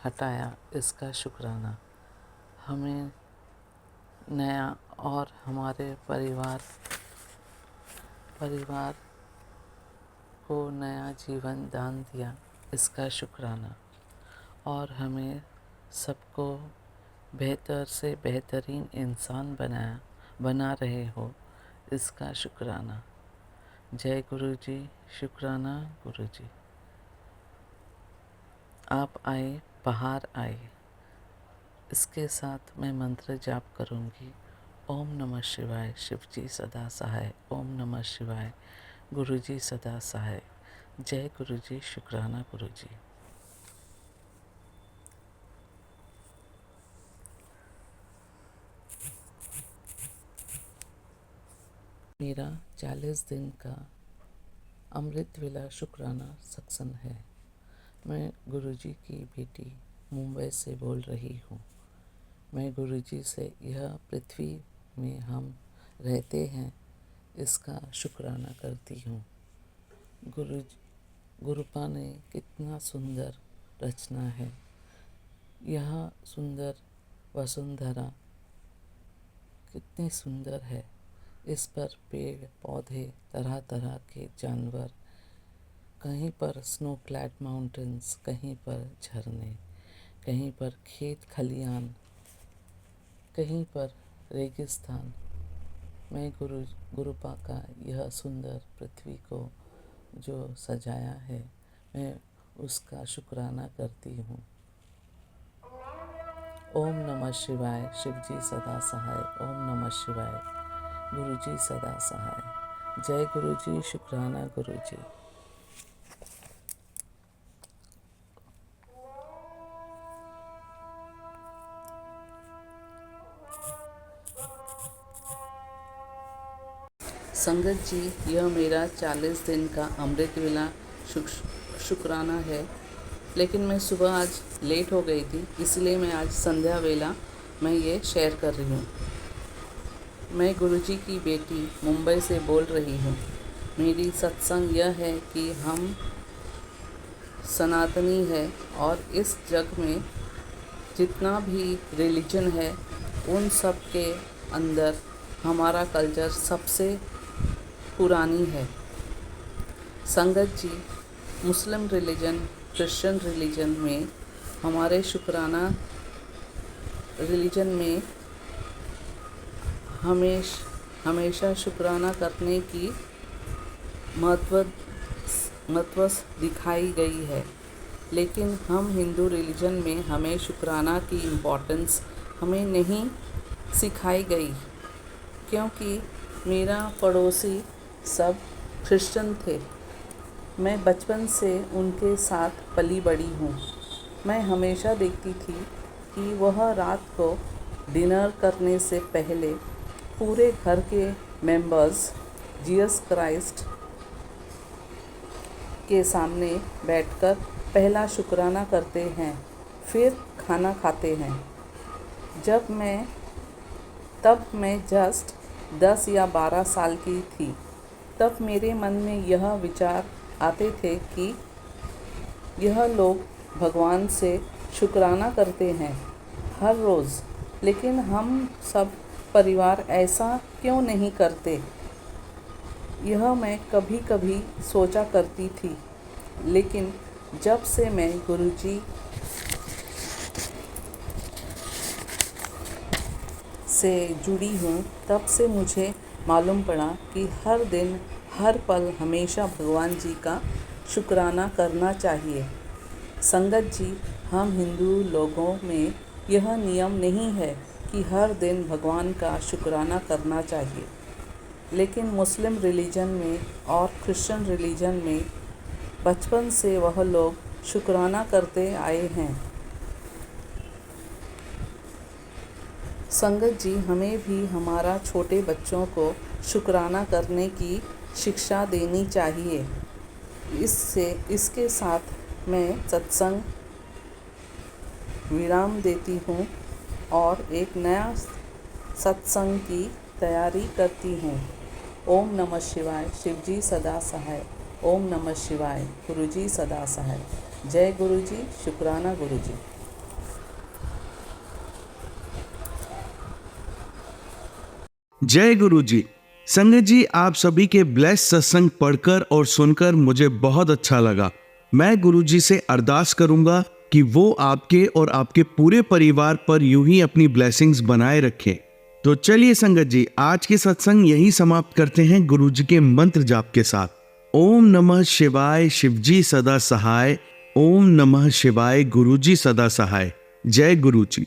हटाया, इसका शुक्राना। हमें नया और हमारे परिवार को नया जीवन दान दिया, इसका शुक्राना। और हमें सबको बेहतर से बेहतरीन इंसान बना रहे हो, इसका शुक्राना। जय गुरु जी, शुक्राना गुरु जी। आप आए, बाहर आए। इसके साथ मैं मंत्र जाप करूँगी। ओम नमः शिवाय, शिव जी सदा सहाय। ओम नमः शिवाय, गुरु जी सदा सहाय। जय गुरु जी, शुक्राना गुरु जी। मेरा 40 दिन का अमृत वेला शुक्राना सत्संग है। मैं गुरुजी की बेटी मुंबई से बोल रही हूँ। मैं गुरुजी से यह पृथ्वी में हम रहते हैं इसका शुक्राना करती हूँ। गुरुपा ने कितना सुंदर रचना है। यह सुंदर वसुंधरा कितनी सुंदर है। इस पर पेड़ पौधे, तरह तरह के जानवर, कहीं पर स्नो क्लैड माउंटेन्स, कहीं पर झरने, कहीं पर खेत खलियान, कहीं पर रेगिस्तान। मैं गुरुपा का यह सुंदर पृथ्वी को जो सजाया है, मैं उसका शुक्राना करती हूँ। ओम नमः शिवाय, शिवजी सदा सहाय। ओम नमः शिवाय, गुरुजी सदा सहाय। जय गुरुजी, शुक्राना गुरुजी। संगत जी, यह मेरा 40 दिन का अमृत वेला शुक्राना है। लेकिन मैं सुबह आज लेट हो गई थी, इसलिए मैं आज संध्या वेला मैं ये शेयर कर रही हूँ। मैं गुरुजी की बेटी मुंबई से बोल रही हूँ। मेरी सत्संग यह है कि हम सनातनी है और इस जग में जितना भी रिलीजन है उन सब के अंदर हमारा कल्चर सबसे पुरानी है। संगत जी, मुस्लिम रिलीजन, क्रिश्चियन रिलीजन में, हमारे शुक्राना रिलीजन में हमेशा शुक्राना करने की महत्व दिखाई गई है। लेकिन हम हिंदू रिलीजन में हमें शुक्राना की इम्पोर्टेंस हमें नहीं सिखाई गई, क्योंकि मेरा पड़ोसी सब क्रिश्चियन थे। मैं बचपन से उनके साथ पली बड़ी हूँ। मैं हमेशा देखती थी कि वह रात को डिनर करने से पहले पूरे घर के मेंबर्स जीसस क्राइस्ट के सामने बैठकर पहला शुक्राना करते हैं, फिर खाना खाते हैं। तब मैं जस्ट 10 या 12 साल की थी। तब मेरे मन में यह विचार आते थे कि यह लोग भगवान से शुक्राना करते हैं हर रोज़, लेकिन हम सब परिवार ऐसा क्यों नहीं करते? यह मैं कभी कभी सोचा करती थी। लेकिन जब से मैं गुरुजी से जुड़ी हूँ, तब से मुझे मालूम पड़ा कि हर दिन हर पल हमेशा भगवान जी का शुक्राना करना चाहिए। संगत जी, हम हिंदू लोगों में यह नियम नहीं है कि हर दिन भगवान का शुक्राना करना चाहिए। लेकिन मुस्लिम रिलीजन में और क्रिश्चियन रिलीजन में बचपन से वह लोग शुक्राना करते आए हैं। संगत जी, हमें भी हमारा छोटे बच्चों को शुक्राना करने की शिक्षा देनी चाहिए। इसके साथ मैं सत्संग विराम देती हूँ और एक नया सत्संग की तैयारी करती हूँ। ओम नमः शिवाय, शिवजी सदा सहाय। ओम नमः शिवाय, गुरुजी सदा सहाय। जय गुरुजी, शुक्राना गुरुजी। जय गुरुजी। संगत जी, आप सभी के ब्लेस सत्संग पढ़कर और सुनकर मुझे बहुत अच्छा लगा। मैं गुरुजी से अरदास करूंगा कि वो आपके और आपके पूरे परिवार पर यूं ही अपनी ब्लेसिंग्स बनाए रखें। तो चलिए संगत जी, आज के सत्संग यही समाप्त करते हैं गुरुजी के मंत्र जाप के साथ। ओम नमः शिवाय, शिवजी सदा सहाय। ओम नमः शिवाय, गुरुजी सदा सहाय। जय गुरुजी।